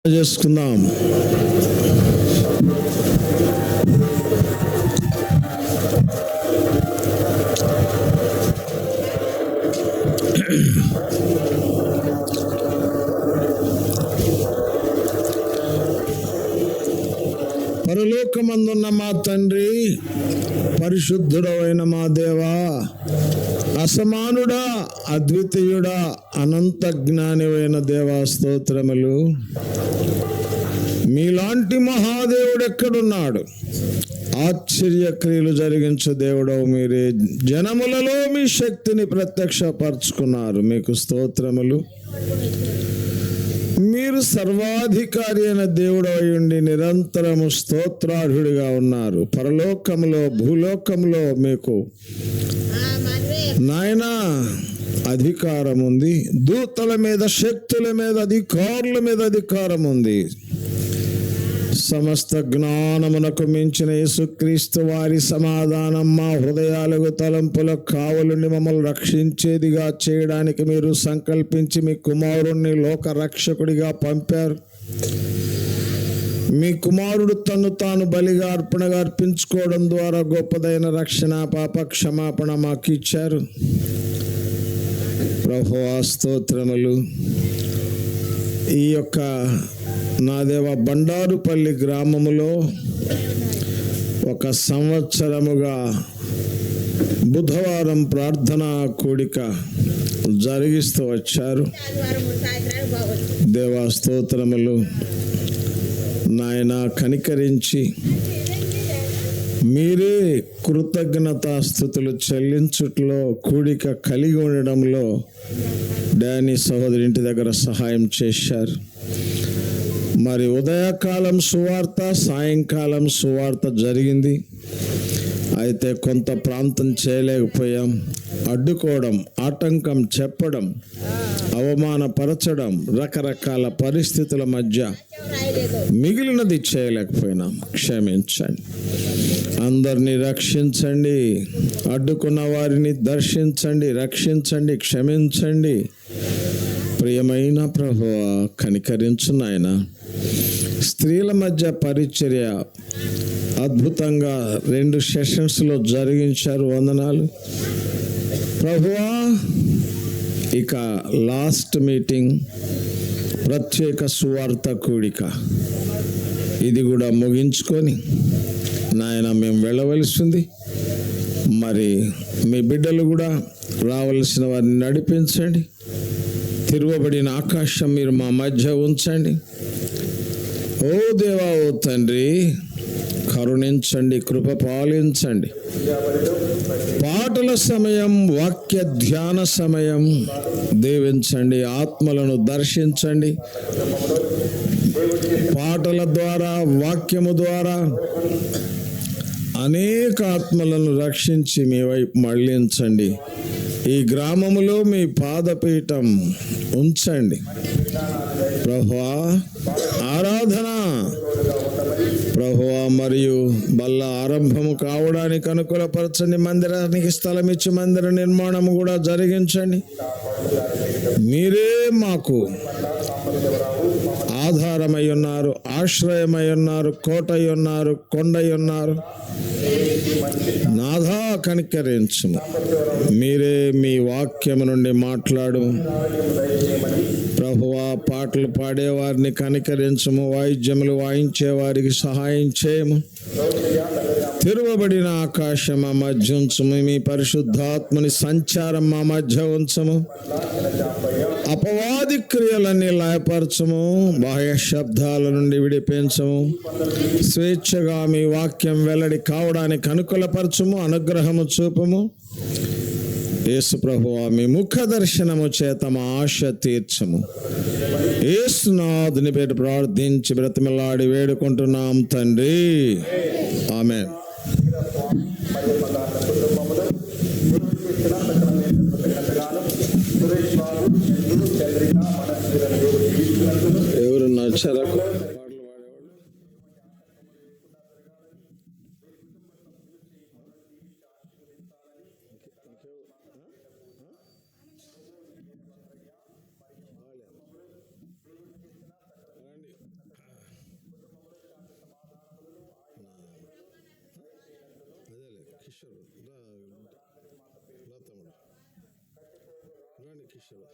చేసుకుందాం. పరలోకమందున్న మా తండ్రి, పరిశుద్ధుడైన మా దేవా, అసమానుడా, అద్వితీయుడా, అనంత జ్ఞానివైన దేవా, స్తోత్రములు. మీలాంటి మహాదేవుడు ఎక్కడున్నాడు? ఆశ్చర్య క్రియలు జరిగించే దేవుడవు మీరే. జనములలో మీ శక్తిని ప్రత్యక్షపరచుకున్నారు, మీకు స్తోత్రములు. మీరు సర్వాధికారి అయిన దేవుడు అయ్యుండి నిరంతరము స్తోత్రార్హుడిగా ఉన్నారు. పరలోకంలో భూలోకంలో మీకు నాయనా అధికారం ఉంది. దూతల మీద, శక్తుల మీద, అధికారుల మీద అధికారం ఉంది. సమస్త జ్ఞానమునకు మించిన యేసుక్రీస్తు వారి సమాధానం మా హృదయాలకు, తలంపులకు కావలుండి మమ్మల్ని రక్షించేదిగా చేయడానికి మీరు సంకల్పించి మీ కుమారుణ్ణి లోక రక్షకుడిగా పంపారు. మీ కుమారుడు తను తాను బలిగా అర్పణగా అర్పించుకోవడం ద్వారా గొప్పదైన రక్షణ, పాప క్షమాపణ మాకు ఇచ్చారు. ప్రభువా, స్తోత్రములు. ఈ యొక్క నా దేవ బండారుపల్లి గ్రామములో ఒక సంవత్సరముగా బుధవారం ప్రార్థనా కూడిక జరిగిస్తూ వచ్చారు. దేవా, స్తోత్రములు. నాయన కనికరించి మీరే కృతజ్ఞతాస్తుతులు చెల్లించుట్లో కూడిక కలిగి ఉండడంలో డానీ సహోదరి ఇంటి దగ్గర సహాయం చేశారు. మరి ఉదయకాలం సువార్త, సాయంకాలం సువార్త జరిగింది. అయితే కొంత ప్రాంతం చేయలేకపోయాం. అడ్డుకోవడం, ఆటంకం చెప్పడం, అవమానపరచడం, రకరకాల పరిస్థితుల మధ్య మిగిలినది చేయలేకపోయినాం. క్షమించండి. అందరినీ రక్షించండి. అడ్డుకున్న వారిని దర్శించండి, రక్షించండి, క్షమించండి. ప్రియమైన ప్రభువా, కనికరించు నాయన. స్త్రీల మధ్య పరిచర్య అద్భుతంగా 2 సెషన్స్లో జరిగించారు. వందనాలు ప్రభువా. ఇక లాస్ట్ మీటింగ్ ప్రత్యేక సువార్త కూడిక, ఇది కూడా ముగించుకొని నాయన మేము వెళ్ళవలసింది. మరి మీ బిడ్డలు కూడా రావలసిన వారిని నడిపించండి. తిరువబడిన ఆకాశం మీరు మా మధ్య ఉంచండి. ఓ దేవా, ఓ తండ్రి, కరుణించండి, కృప పాలించండి. పాటల సమయం, వాక్య ధ్యాన సమయం దీవించండి. ఆత్మలను దర్శించండి. పాటల ద్వారా, వాక్యము ద్వారా అనేక ఆత్మలను రక్షించి మీ వైపు మళ్ళించండి. ఈ గ్రామములో మీ పాదపీఠం ఉంచండి ప్రభువా. ఆరాధన ప్రభువా, మరియు బల్ల ఆరంభము కావడానికి అనుకూలపరచండి. మందిరానికి స్థలం ఇచ్చి మందిర నిర్మాణం కూడా జరిగించండి. మీరే మాకు ఆధారమై ఉన్నారు, ఆశ్రయమై ఉన్నారు, కోటై ఉన్నారు, కొండై ఉన్నారు. నాథా, కనికరించుము. మీరే మీ వాక్యము నుండి మాట్లాడు ప్రభువా. పాటలు పాడేవారిని కనికరించుము, వాయిద్యములు వాయించే వారికి సహాయం చేయము. తిరువబడిన ఆకాశం మా మధ్య ఉంచుము. మీ పరిశుద్ధాత్మని సంచారం మా మధ్య ఉంచము. అపవాది క్రియలన్నీ లయపరచము. బాహ్య శబ్దాల నుండి విడిపించము. స్వేచ్ఛగా మీ వాక్యం వెల్లడి కావడానికి అనుకూలపరచము. అనుగ్రహము చూపము. యేసు ప్రభువా, మీ ముఖ దర్శనము చేత మా ఆశ తీర్చము. యేసునాథుని పేరు ప్రార్థించి బ్రతిమలాడి వేడుకుంటున్నాం తండ్రి, ఆమేన్. ఎవరు నచ్చారా? శివ.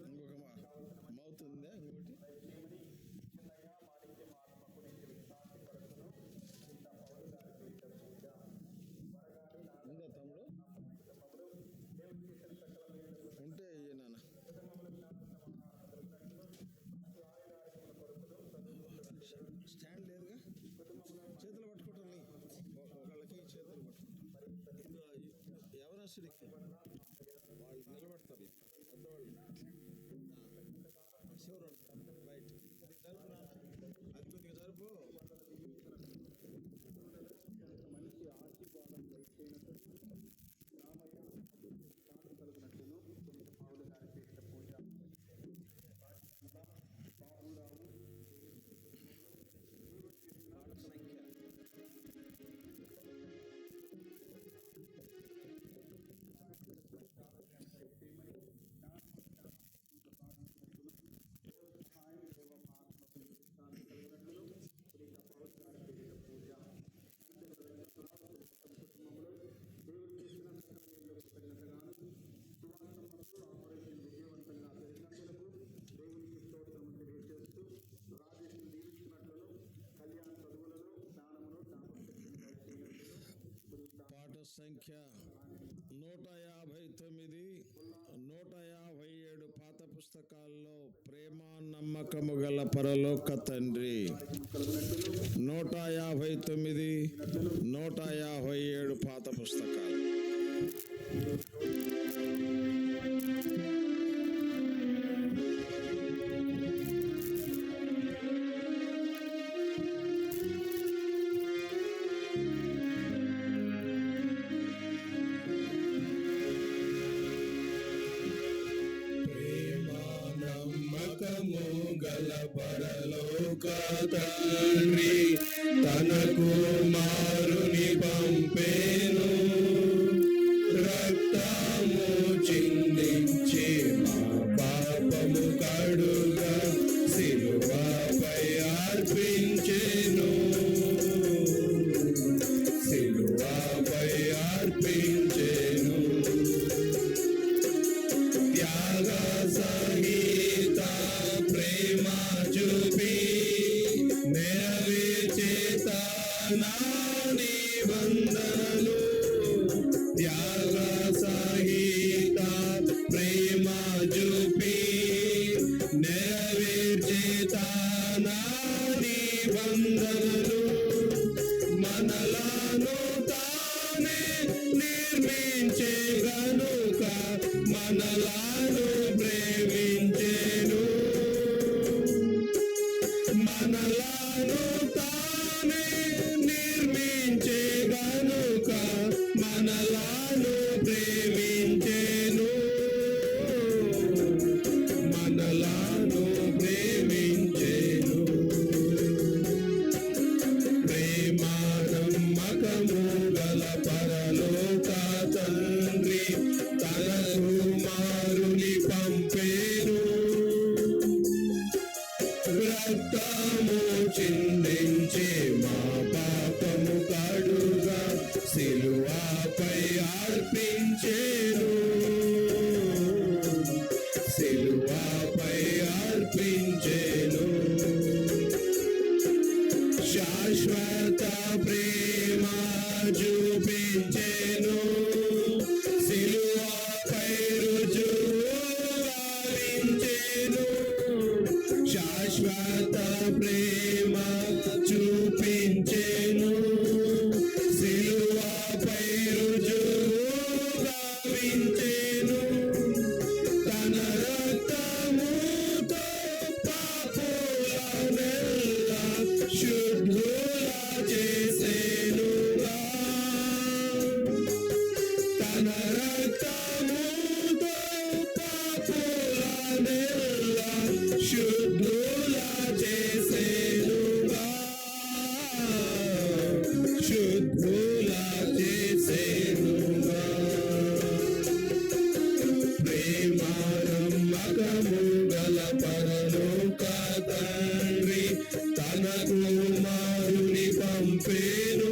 ఇంకొక మౌత్ ఉందా ఇంకోటి? ఉందా తమ్ముడు? ఉంటే నాన్న స్టాండ్ లేదుగా, చేతులు పట్టుకుంటాను. ఒకళ్ళకి చేతులు పట్టుకుంటాను. యవనస్తుడికి వాళ్ళు నిలబడతారు, పెద్దవాళ్ళు శివరు బయట జరుపు నాన్న, అది కొద్దిగా జరుపు. మంచి ఆశీర్వాదం రామయ్య కలిగినట్టును పావులు గారి చేసిన పూజ బాబురావు సంఖ్య విజయవంతంగా జరిగినందుకు దేవునికి స్తోత్రం తెలియజేస్తూ రాజేష్ దీవించినట్లను కళ్యాణ చదువులను జ్ఞానమును పాట సంఖ్య 159, 157 పాత పుస్తకాల్లో ప్రేమ నమ్మకము గల పరలోక తండ్రి. 159, 157 పాత పుస్తకాలు. నమ్మకము గల పరలోక తండ్రి తన కుమారుని పంపేను, రక్తము చిందించి మా పాపము కడుగా సిలువపై అర్పించెను, సిలువపై అర్పించెను. త్యాగ సహిత ప్రేమ చూపి నెరవేర్చే తన నిబంధనలు, త్యాగ సహిత ప్రేమ చూపి నెరవేర్చే తన నిబంధనలు, మనలను తానే నిర్మించే గనుక మనలను ప్రేమించెను, మనలను తానే నిర్మించే గనుక మనలను ప్రేమించెను, మనలను ప్రేమించెను. ప్రేమ నమ్మకము గల పరలోక తండ్రి తన కుమారుని పంపేను, రక్తము చిందించే మా పాపము కడుగా సిలువపై అర్పించెను, సిలువపై అర్పించెను. శాశ్వత ప్రేమ చూపించెను, సిలువపై రుజువు గావించెను, శాశ్వత ప్రేమ చూపించెను, సిలువపై రుజువు గావించెను. తన రక్తముతో పాపులనెల్లా శుద్ధుల చేసెనుగా, తన రక్తముతో పాపులనెల్లా శుద్ధుల చేసెనుగా, శుద్ధుల చేసెనుగా. ప్రేమ నమ్మకము గల పరలోక తండ్రి తన కుమారుని పంపేను,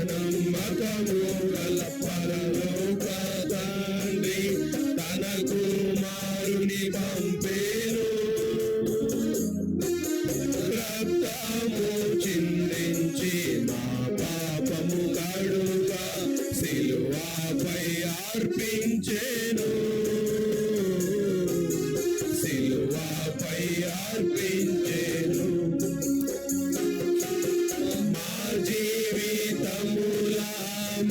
నమ్మకము గల పరలోక తండ్రి తన కుమారుని పంపేను. రక్తము చిందించి మా పాపము కడుగా సిలువపై అర్పించెను. సిలువపై అర్పించెను. మా జీవితములా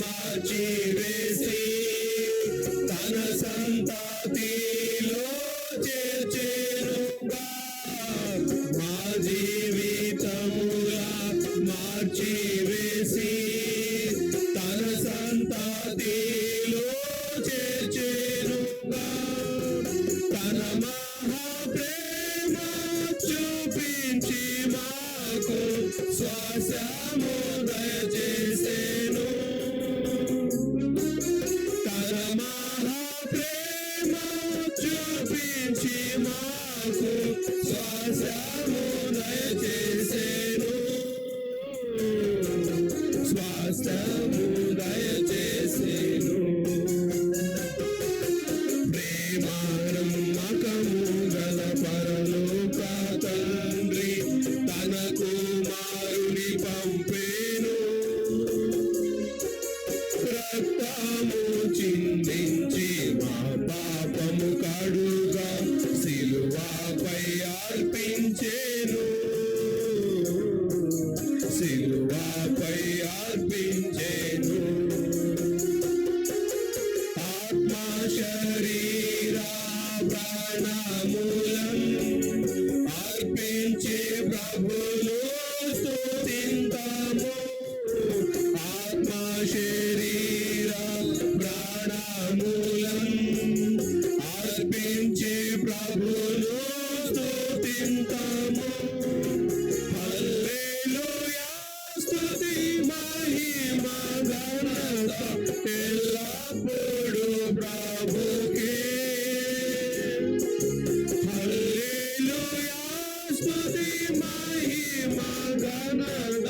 మార్చివేసి తన సంతతిలో చేర్చెనుగా. మా జీవితములా మార్చివేసి తన సంతతిలో చేర్చెనుగా. తన మహాప్రేమ చూపించి మాకు శ్వాసము దయచేసెను. తన మహాప్రేమ చూపించి మాకు శ్వాసము దయచేసెను. శ్వాసము దయచేసెను. నమ్మకము గల పరలోక తండ్రి తన కుమారుని పంపేను. రక్తము చిందించి మా పాపము కడుగా సిలువపై అర్పించెను. సిలువపై అర్పించెను. ఆత్మ శరీర ప్రాణమూలం అర్పించే ప్రభును స్తుతింతాము. ఆత్మ శరీర ప్రాణమూలం అర్పించే ప్రభును స్తుతింతాము. హల్లెలూయా స్తుతి మహిమ ఘనత ఎల్లప్పుడూ ప్రభుకే. హల్లెలూయా స్తుతి మహిమ ఘనత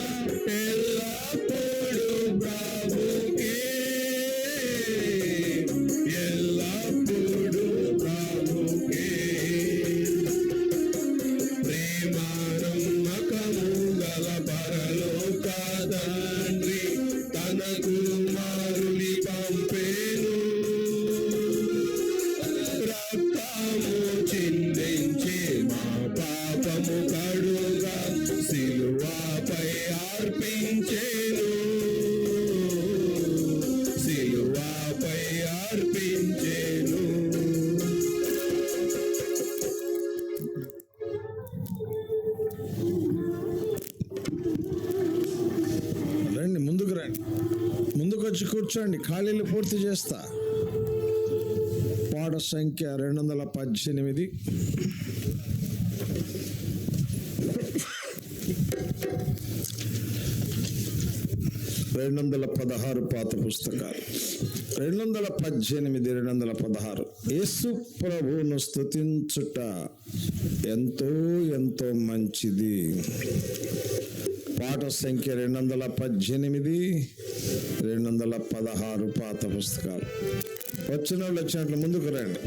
ఎల్లప్పుడూ ప్రభుకే. ఎల్లప్పుడూ ప్రభుకే. ప్రేమ నమ్మకము గల పరలోక తండ్రి తన కుమారుని పంపేను. రక్తము చిందించి మా పాపము కడుగా సిలువపై అర్పించెను. సిలువపై అర్పించెను. రండి, ముందుకు రండి. ముందుకు వచ్చి కూర్చోండి. ఖాళీలు పూర్తి చేస్తా. పాట సంఖ్య 218. 216 పాత పుస్తకాలు. 218, 216. యేసు ప్రభువును స్తుతించుట ఎంతో ఎంతో మంచిది. పాట సంఖ్య 218, 216 పాత పుస్తకాలు. వచ్చిన వాళ్ళు వచ్చినట్లు ముందుకు రండి.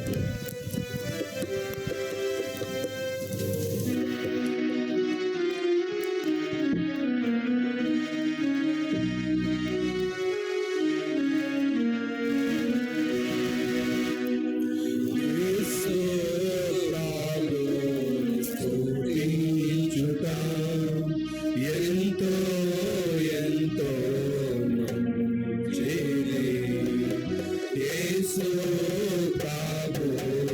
ఎంతో ఎంతో మంచిది. యేసు ప్రభువు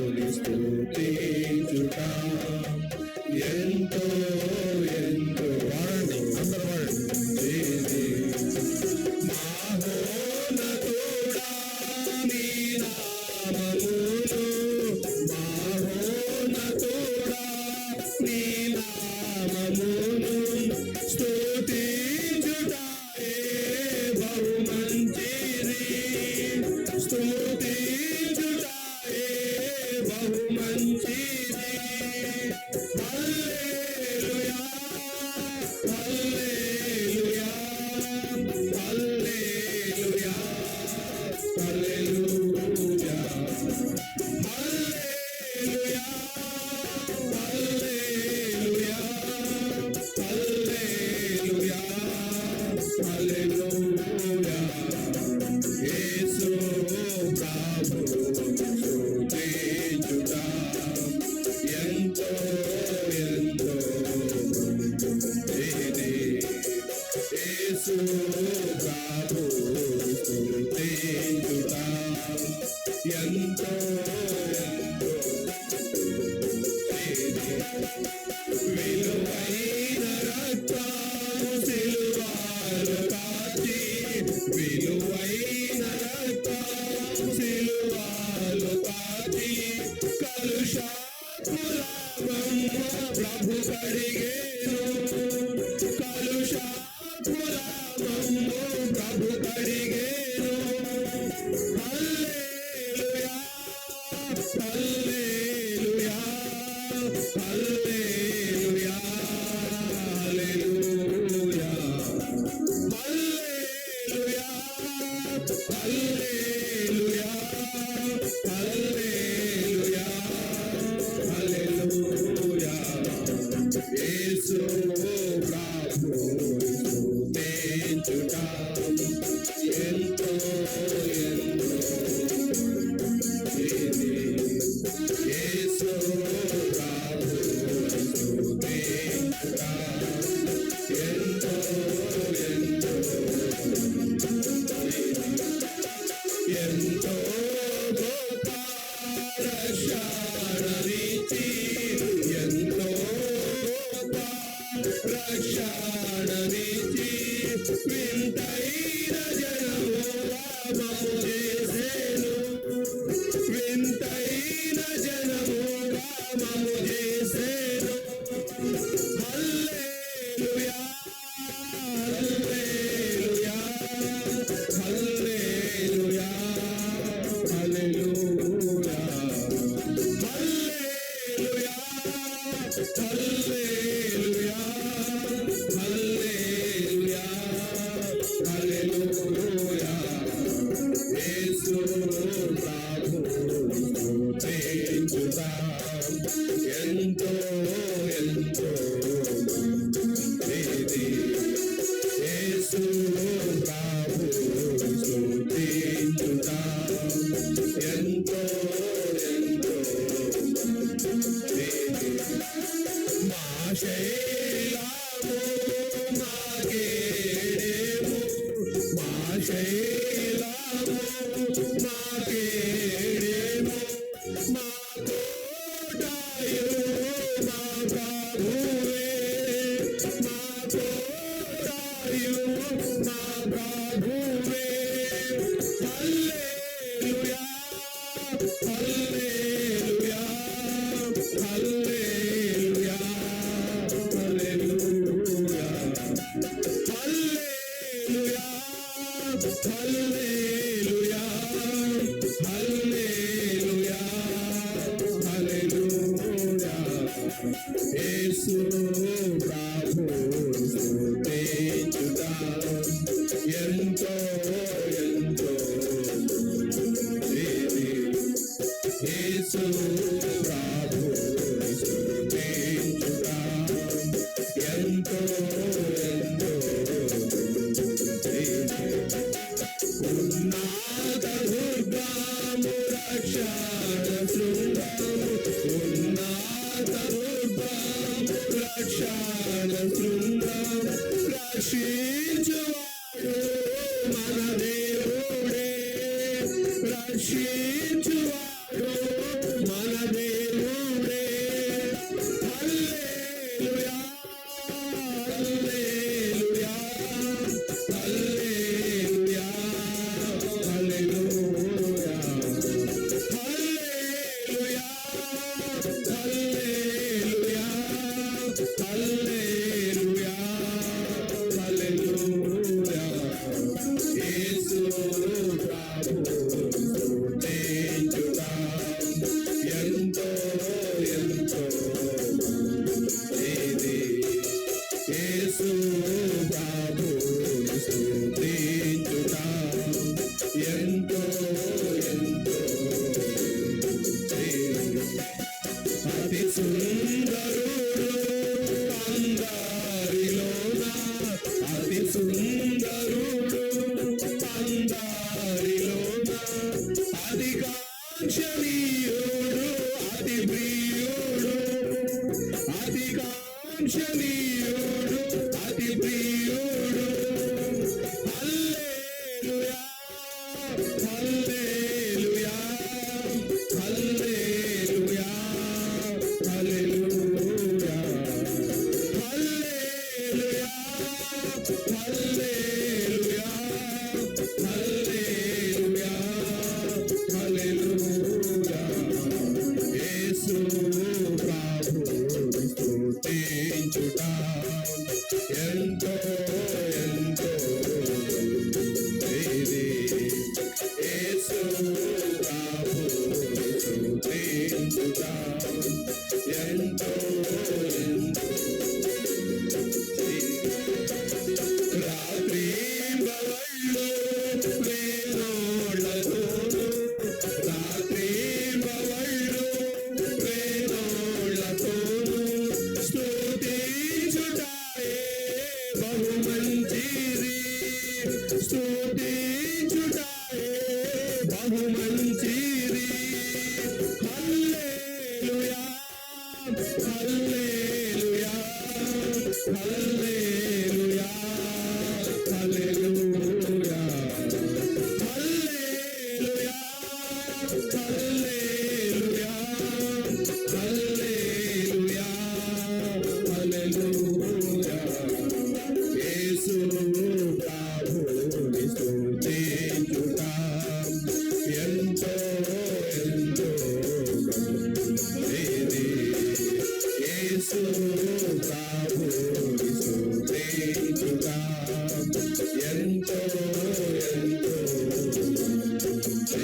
హల్లెలూయా హల్లెలూయా హల్లెలూయా యేసు ప్రభువును స్తుతించుట ఎంతో ఇది యేసు ప్రభువును స్తుతించుట ఎంతో ఎంతో గొప్ప రక్షణనిచ్చి ఎంతో గొప్ప రక్షణనిచ్చి వింతైన జనముగా మమ్ము చేసెను వింతైన జనముగా మమ్ము చేసెను హల్లెలూయా హల్లెలూయా హల్లెలూయా హల్లెలూయా హల్లెలూయా హల్లెలూయా హల్లెలూయా హల్లెలూయా యేసు ప్రభువును స్తుతించుదాం ఎంతో ఎంతో ఇది యేసు ప్రభువును స్తుతించుదాం ఎంతో ఎంతో ఇది మా శైలము మా కేడెము మా శైలము మా కేడెము మా కోటయు మా ప్రభువే మా కోటయు మా ప్రభువే హల్లెలూయా హల్లెలూయా హల్లెలూయా హల్లెలూయా హల్లెలూయా హల్లెలూయా హల్లెలూయా హల్లెలూయా యేసు ప్రభువును స్తుతించుదాం ఎంతో ఎంతో ఇది యేసు ప్రభువును స్తుతించుదాం ఎంతో ఎంతో ఉన్నత దుర్గము రక్షణ శృంగము ఉన్నత దుర్గము రక్షణ శృంగము రక్షించువాడు మన దేవుడే రక్షించువాడు మన దేవుడే హల్లెలూయా హల్లెలూయా హల్లెలూయా హల్లెలూయా హల్లెలూయా హల్లెలూయా హల్లెలూయా హల్లెలూయా యేసు ప్రభువును స్తుతించుదాం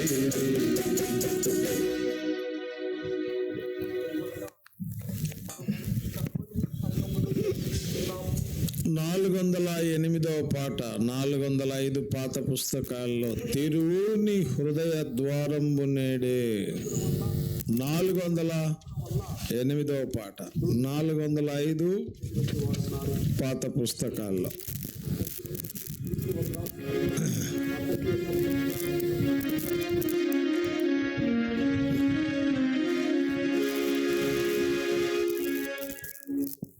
408వ పాట 405 పాత పుస్తకాల్లో తెరువు నీ హృదయ ద్వారంబు నేడే. 408వ పాట 405 పాత పుస్తకాల్లో.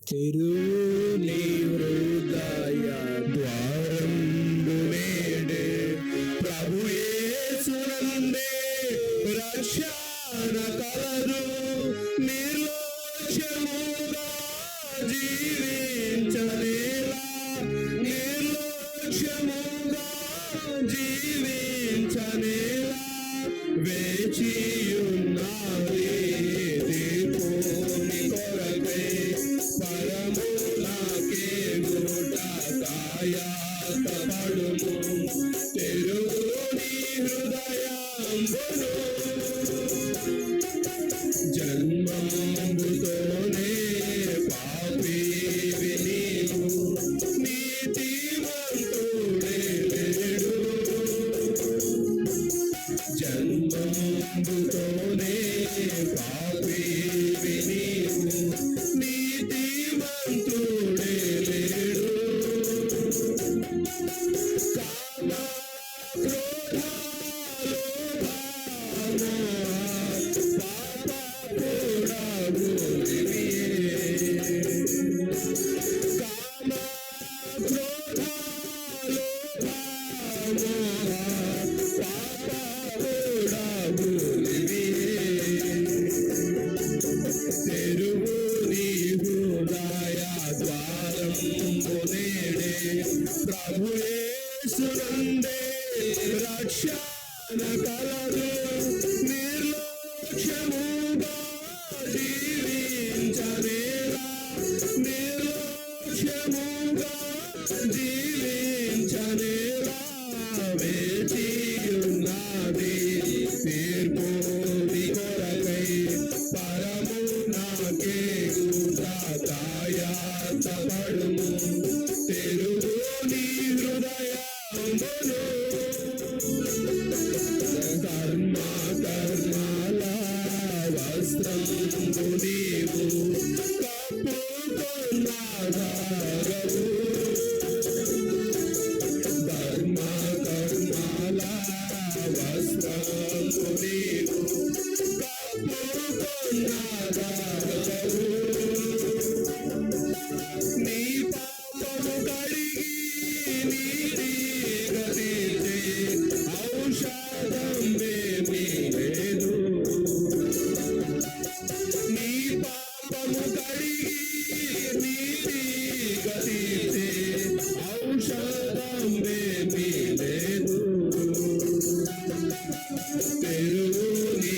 తెరువు నీ హృదయ ద్వారంబు నేడే, ప్రభు యేసునందే రక్షణ కలదు. నిర్లక్ష్యముగా జీవించనేలా, నిర్లక్ష్యముగా జీవించనేలా, వేచియున్నది తీర్పుని కొరకై. పరములకే గుట కాయపడుము, తెరువు నీ హృదయంబును. జన్మంబుతోనే పాపివి నీవు, నీతిమంతుడే లేడు. జన్మంబుతోనే పాపివి నీవు, నీతిమంతుడే లేడు. కామ క్రోధ లోభ మోహ పాపపుడగు ఇవియే. కామ క్రోధ లోభ మోహ పాపపుడగు ఇవియే. తెరువు నీ హృదయ ద్వారంబు నేడే, ప్రభు యేసునందే రక్షణ కలదు. నిర్లక్ష్యముగా జీవించనేలా, నిర్లక్ష్యముగా జీవించనేలా, వేచియున్నది తీర్పుని కొరకై. పరమునకే గుట కాయపడుము, తెరువు నీ హృదయంబును. కర్మల వస్త్రంబు నీవు కప్పుకొన్నాగవు. కర్మల వస్త్రంబు నీవు కప్పుకొన్నాగవు. నీ పాపము కడిగి నీతిగా తీర్చే ఔషధం ఏమీ లేదు. నీ పాపము కడిగి నీతిగా తీర్చే ఔషధం ఏమీ లేదు. తెరువు నీ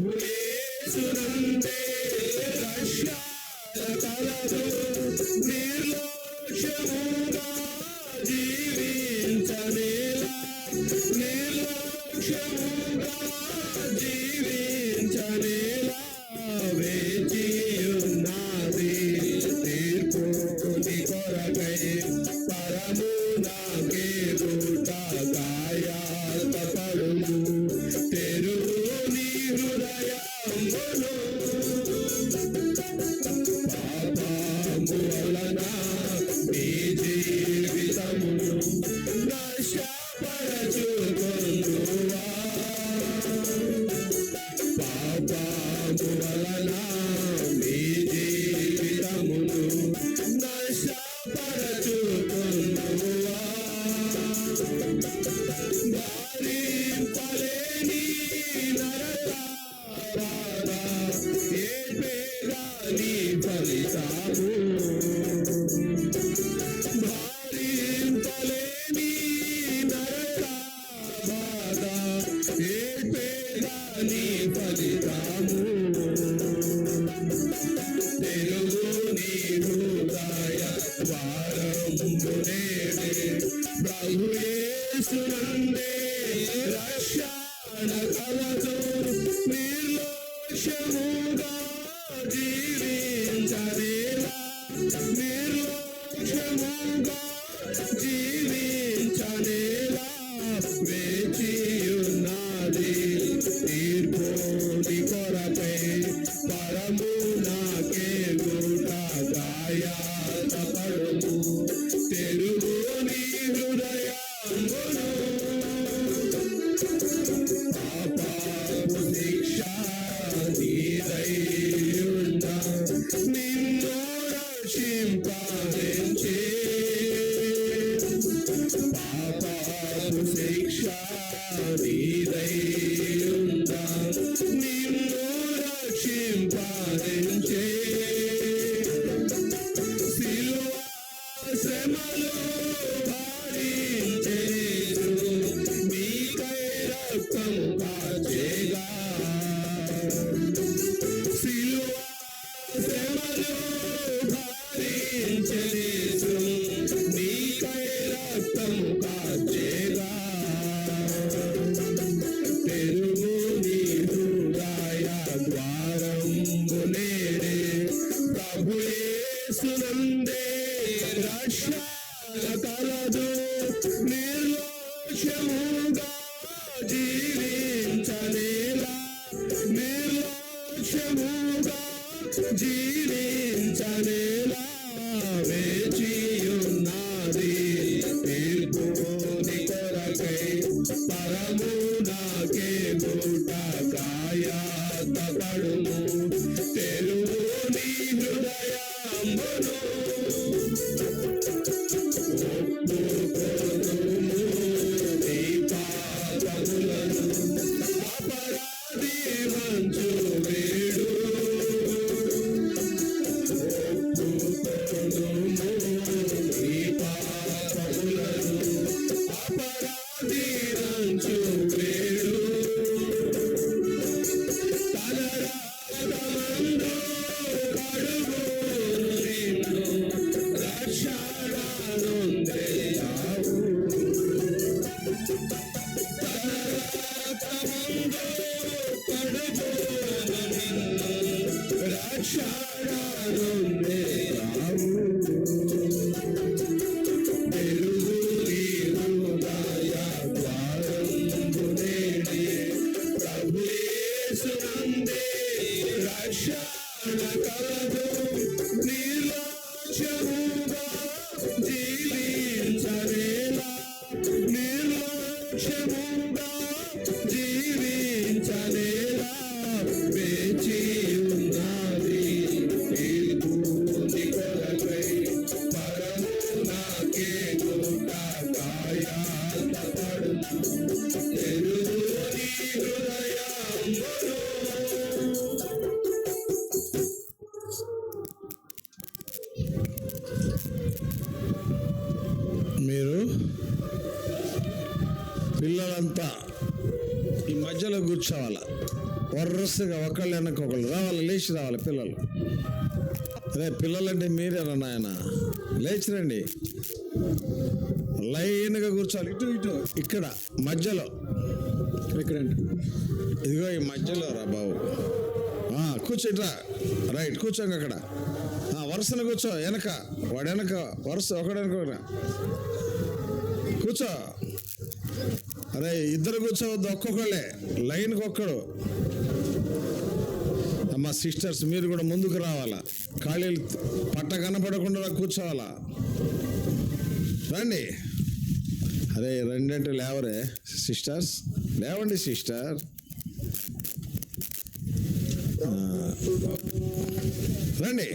యేసునందే రక్షణ కలదు నిర్లక్ష్యముగా జీవించనేలా నిర్లక్ష్యముగా జీవించనేలా వేచియున్నది తీర్పుని కొరకై పరము నాకే గుట గాయాతపడును తెరువు నీ హృదయమును పాపము వలన నీ జీవితమును నష్టపరచుకొందువా పాపము వలన నీ జీవితమును నష్టపరచుకొందువా భరింపలేని నరక బాధ ఏడ్పేగా నీ ఫలితాము భరింపలేని నరక బాధ ఏడ్పేగా నీ ఫలితాము తెలుగు నీ హృదయ ద్వారమునేడే ప్రభు యేసునందే రక్షణ కలదు నిర్లక్ష్యముగా జీవించనేలా నిర్లక్ష్యముగా జీవించనేలా వేచియున్నది తీర్పుని కొరకై పరము నాకే గుట గాయాతపడును తెలుగు నీ హృదయమును పాపపు శిక్ష నీదైయుండ నిన్ను రక్షింపనించే పాపపు శిక్ష నీదైయుండ నిన్ను రక్షింపనించే సిలువ శ్రమలు భరించేసు నీకై రక్తము కాచేగా సిలువ శ్రమలు భరించేసు నీకై రక్తము కాచేగా తెలుగు నీ హృదయ ద్వారమునేడే ప్రభు యేసునందే రక్షణ కలదు నిర్లక్ష్యముగా జీవించనేలా నిర్లక్ష్యముగా జీవించనేలా వేచియున్నది తీర్పుని కొరకై పరము నాకే గుట గాయాతపడును తెలుగు నీ హృదయమును ఒప్పుకొనుము నీ పాపములను అపరాధి మంచు వేడు ఒప్పుకొనుము నీ పాపములను అపరాధి మంచు వేడు తన రక్తమందు కడుగు నిన్ను రక్షణ నొందెయావు తన రక్తమందు కడుగు నిన్ను రక్షణ నొందెయావు తెలుగు నీ హృదయ ద్వారమునేడే ప్రభు యేసునందే రక్షణ కలదు నిర్లక్ష్యముగా జీవించనేలా నిర్లక్ష్యముగా జీవించనేలా వేచియున్నది తీర్పుని కొరకై పరము నాకే గుట గాయాతపడును తెలుగు నీ హృదయమును మీరు పిల్లలంతా ఈ మధ్యలో కూర్చోవాల. వరుసగా ఒకళ్ళు వెనక ఒకళ్ళు రావాలి, లేచి రావాలి పిల్లలు. అదే పిల్లలంటే మీరేనా నాయన? లేచి రండి, లైన్గా కూర్చోవాలి. ఇటు ఇటు ఇక్కడ మధ్యలో, ఇక్కడండి. ఇదిగో ఈ మధ్యలో రా బాబు. కూర్చోట్రా, రైట్, కూర్చోండి అక్కడ. వరుసను కూర్చో, వెనక వాడు వెనక వరుస ఒకడెనక కూర్చో. అరే ఇద్దరు కూర్చోవద్దు, ఒక్కొక్కళ్ళే, లైన్కి ఒక్కడు. అమ్మా సిస్టర్స్ మీరు కూడా ముందుకు రావాలా, ఖాళీలు పట్ట కనపడకుండా కూర్చోవాలా. రండి, అరే రండి అంటే లేవరే సిస్టర్స్, లేవండి సిస్టర్. రండి,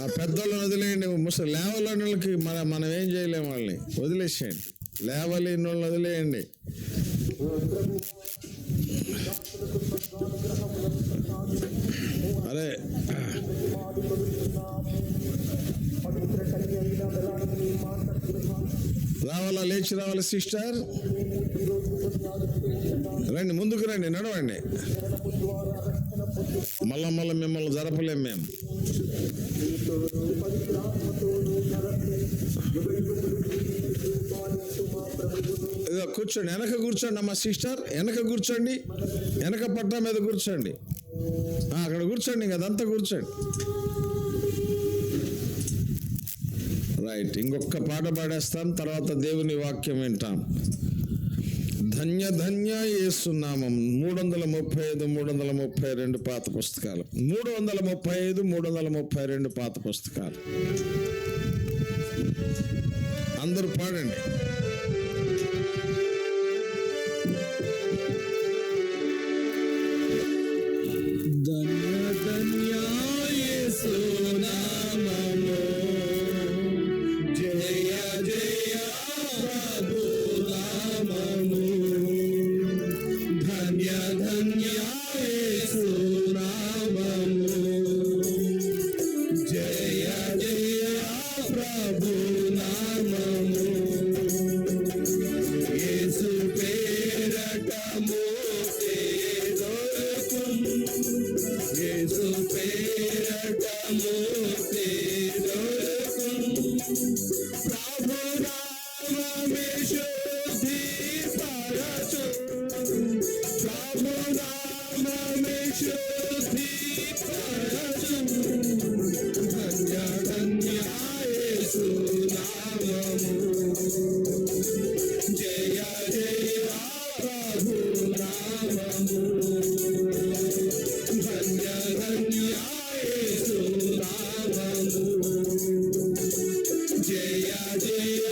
ఆ పెద్దోళ్ళని వదిలేయండి. ముసలి లేవలేని వాళ్ళకి మనం ఏం చేయలేము, వాళ్ళని వదిలేసేయండి. లేవలేని వాళ్ళని వదిలేయండి. అరే రావాలా, లేచి రావాలి సిస్టర్. రండి, ముందుకు రండి, నడవండి. మళ్ళా మిమ్మల్ని జరపలేం మేము. ఇదో కూర్చోండి, వెనక కూర్చోండి అమ్మా సిస్టర్, వెనక కూర్చోండి, వెనక పట్టా మీద కూర్చోండి. అక్కడ కూర్చోండి, ఇంకా అదంతా కూర్చోండి. రైట్, ఇంకొక పాట పాడేస్తాం, తర్వాత దేవుని వాక్యం వింటాం. ధన్య ధన్య యేసు నామం. 335 332 పాత పుస్తకాలు, 335 332 పాత పుస్తకాలు. అందరూ పాడండి. ధన్య ధన్య యేసు నామము, జయ జయ ప్రభు నామము. ధన్య ధన్య యేసు నామము, జయ జయ ప్రభు నామము. యేసు పేరట మోక్షే దొరకును, యేసు పేరట మోక్షే దొరకును. ప్రభు నామమే శుద్ధి పరచు, ప్రభు నామమే శుద్ధి పరచు. ధన్య ధన్య యేసు నామము, జయ జయ ప్రభు నామము. ధన్య ధన్య యేసు నామము, జయ జయ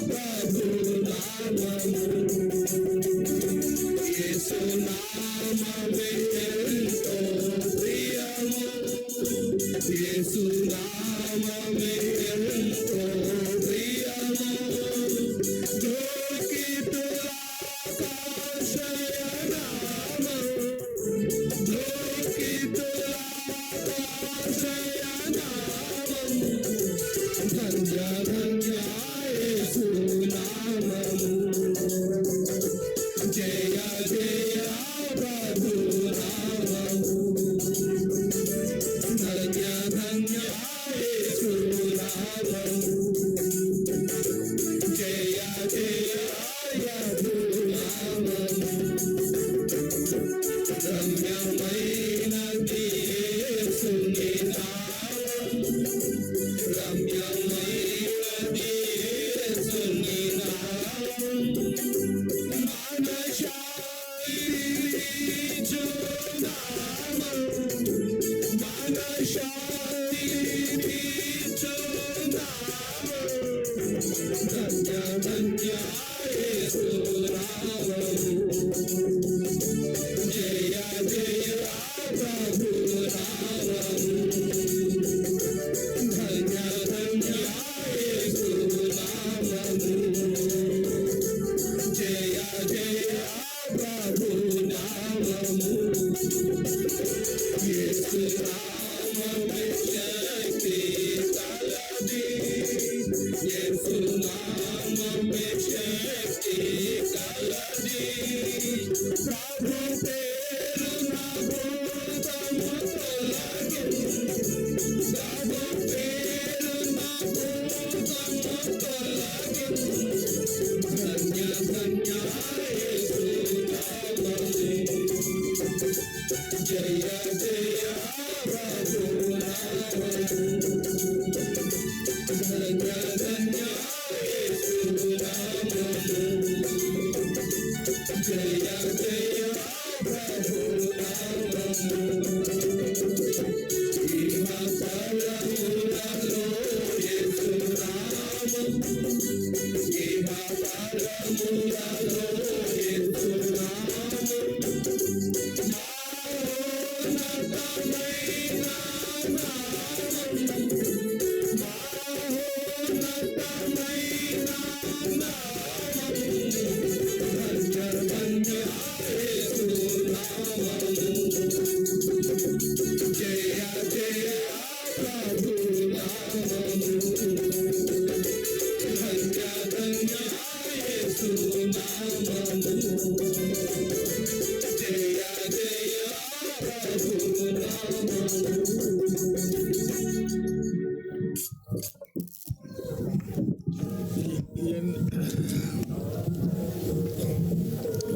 ప్రభు నామము. యేసు నామమే ఎంతో ప్రియము, యేసు నామమే ఎంతో ప్రియము. ధృకితులాకాశయ నామము, ధృకితులాకాశయ నామము. ధన్య ధన్య యేసు నామము, జయ జయ ప్రభు నామము. ధన్య ధన్య యేసు నామము, జయ జయ ప్రభు నామము. రమ్యమైనది యేసుని నామము, రమ్యమైనది యేసుని నామము. మనశాయి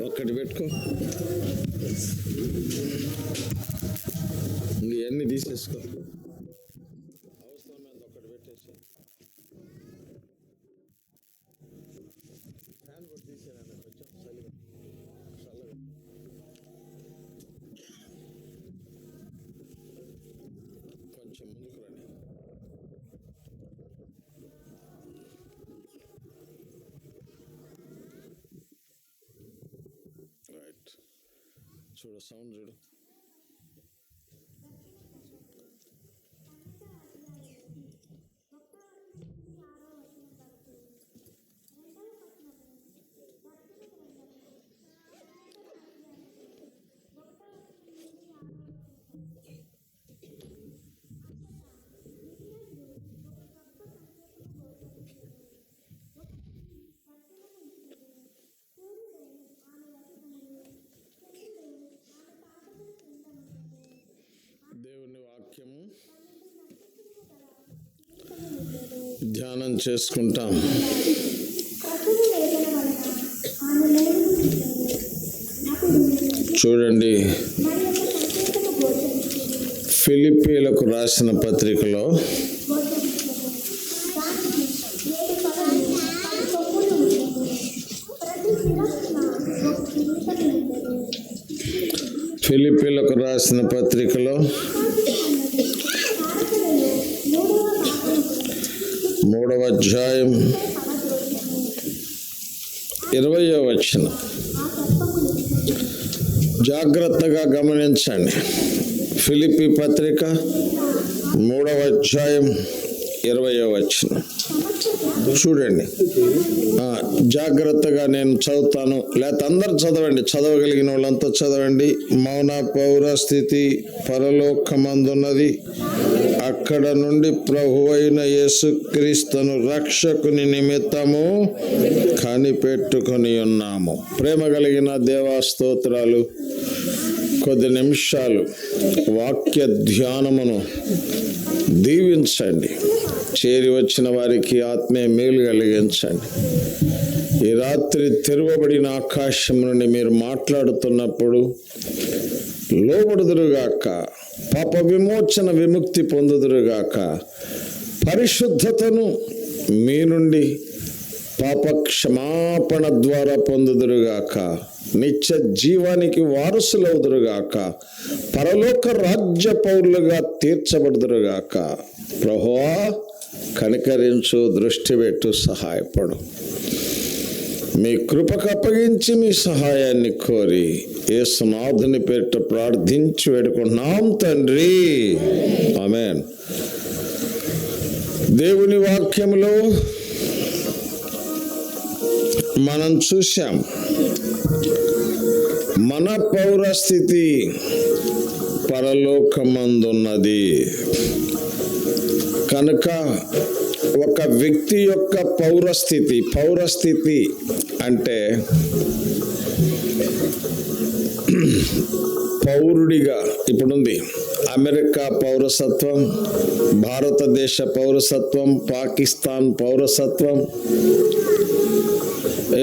ఒక్కటి పెట్టుకో, ఇవన్నీ తీసేసుకో. అవసరమైంది ఒక్కటి పెట్టేసి ఫ్యాన్ కూడా తీసేయాలి కొంచెం చల్లగా. కొంచెం ముందుకు రండి. రైట్, చూడు సౌండ్ చూడు. దేవుని వాక్యము ధ్యానం చేసుకుంటాం. చూడండి, ఫిలిప్పీలకు రాసిన పత్రికలో ఫిలిప్పీలకు రాసిన పత్రికలో 3వ అధ్యాయం 20వ వచనం జాగ్రత్తగా గమనించండి. ఫిలిప్పీ పత్రిక 3వ అధ్యాయం 20వ వచనం చూడండి. జాగ్రత్తగా నేను చదువుతాను, లేకపోతే అందరు చదవండి, చదవగలిగిన వాళ్ళంతా చదవండి. మౌన పౌరస్థితి పరలోకమందున్నది, అక్కడ నుండి ప్రభువైన యేసుక్రీస్తును రక్షకుని నిమిత్తము కనిపెట్టుకొని ఉన్నాము. ప్రేమ కలిగిన దేవా స్తోత్రాలు. కొద్ది నిమిషాలు వాక్య ధ్యానమును దీవించండి. చేరి వచ్చిన వారికి ఆత్మీయ మేలు కలిగించండి. ఈ రాత్రి తెరవబడిన ఆకాశం నుండి మీరు మాట్లాడుతున్నప్పుడు లోబడుదురుగాక, పాప విమోచన విముక్తి పొందుదురుగాక, పరిశుద్ధతను మీ నుండి పాప క్షమాపణ ద్వారా పొందుదురుగాక, నిత్య జీవానికి వారసులవుదురుగాక, పరలోక రాజ్య పౌరులుగా తీర్చబడుదురుగాక. ప్రభువా కనికరించు, దృష్టి పెట్టు, సహాయపడు. మీ కృపకు అప్పగించి మీ సహాయాన్ని కోరి యేసునాథుని పేరిట ప్రార్థించి వేడుకుంటున్నాం తండ్రి, ఆమేన్. దేవుని వాక్యములో మనం చూశాం, మన పౌరస్థితి పరలోకమందున్నది. కనుక ఒక వ్యక్తి యొక్క పౌరస్థితి అంటే పౌరుడిగా ఇప్పుడుంది. అమెరికా పౌరసత్వం, భారతదేశ పౌరసత్వం, పాకిస్తాన్ పౌరసత్వం.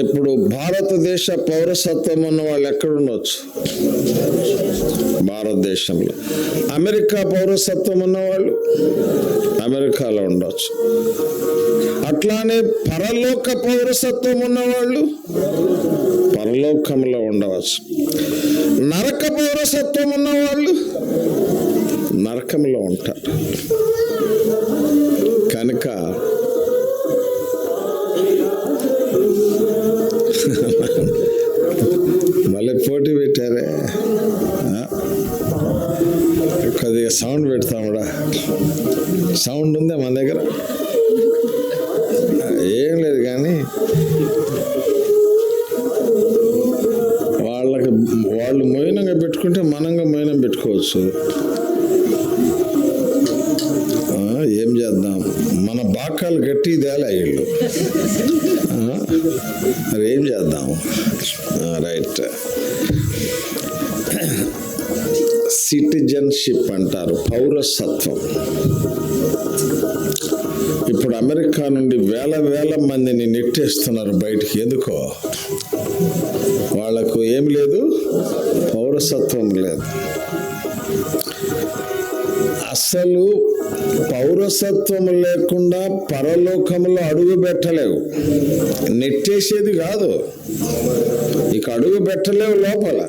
ఇప్పుడు భారతదేశ పౌరసత్వం ఉన్న వాళ్ళు ఎక్కడుండొచ్చు? భారతదేశంలో. అమెరికా పౌరసత్వం ఉన్నవాళ్ళు అమెరికాలో ఉండొచ్చు. అట్లానే పరలోక పౌరసత్వం ఉన్నవాళ్ళు పరలోకంలో ఉండవచ్చు. నరక పౌరసత్వం ఉన్నవాళ్ళు నరకంలో ఉంటారు. కనుక మళ్ళీ పోటీ పెట్టారే, కొద్దిగా సౌండ్ పెడతాముడా. సౌండ్ ఉందా మన దగ్గర? ఏం లేదు, కానీ వాళ్ళు మౌనంగా పెట్టుకుంటే మనంగా మౌనం పెట్టుకోవచ్చు. ఏం చేద్దాం, మన బాకాలు గట్టి తేలా వీళ్ళు. మరి ఏం చేద్దాం? రైట్. సిటిజన్షిప్ అంటారు, పౌరసత్వం. ఇప్పుడు అమెరికా నుండి వేల మందిని నెట్టేస్తున్నారు బయటికి. ఎందుకో? వాళ్లకు ఏం లేదు, పౌరసత్వం లేదు. అసలు పౌరసత్వం లేకుండా పరలోకంలో అడుగు పెట్టలేవు. నెట్టేసేది కాదు, ఇక అడుగు పెట్టలేవు లోపల.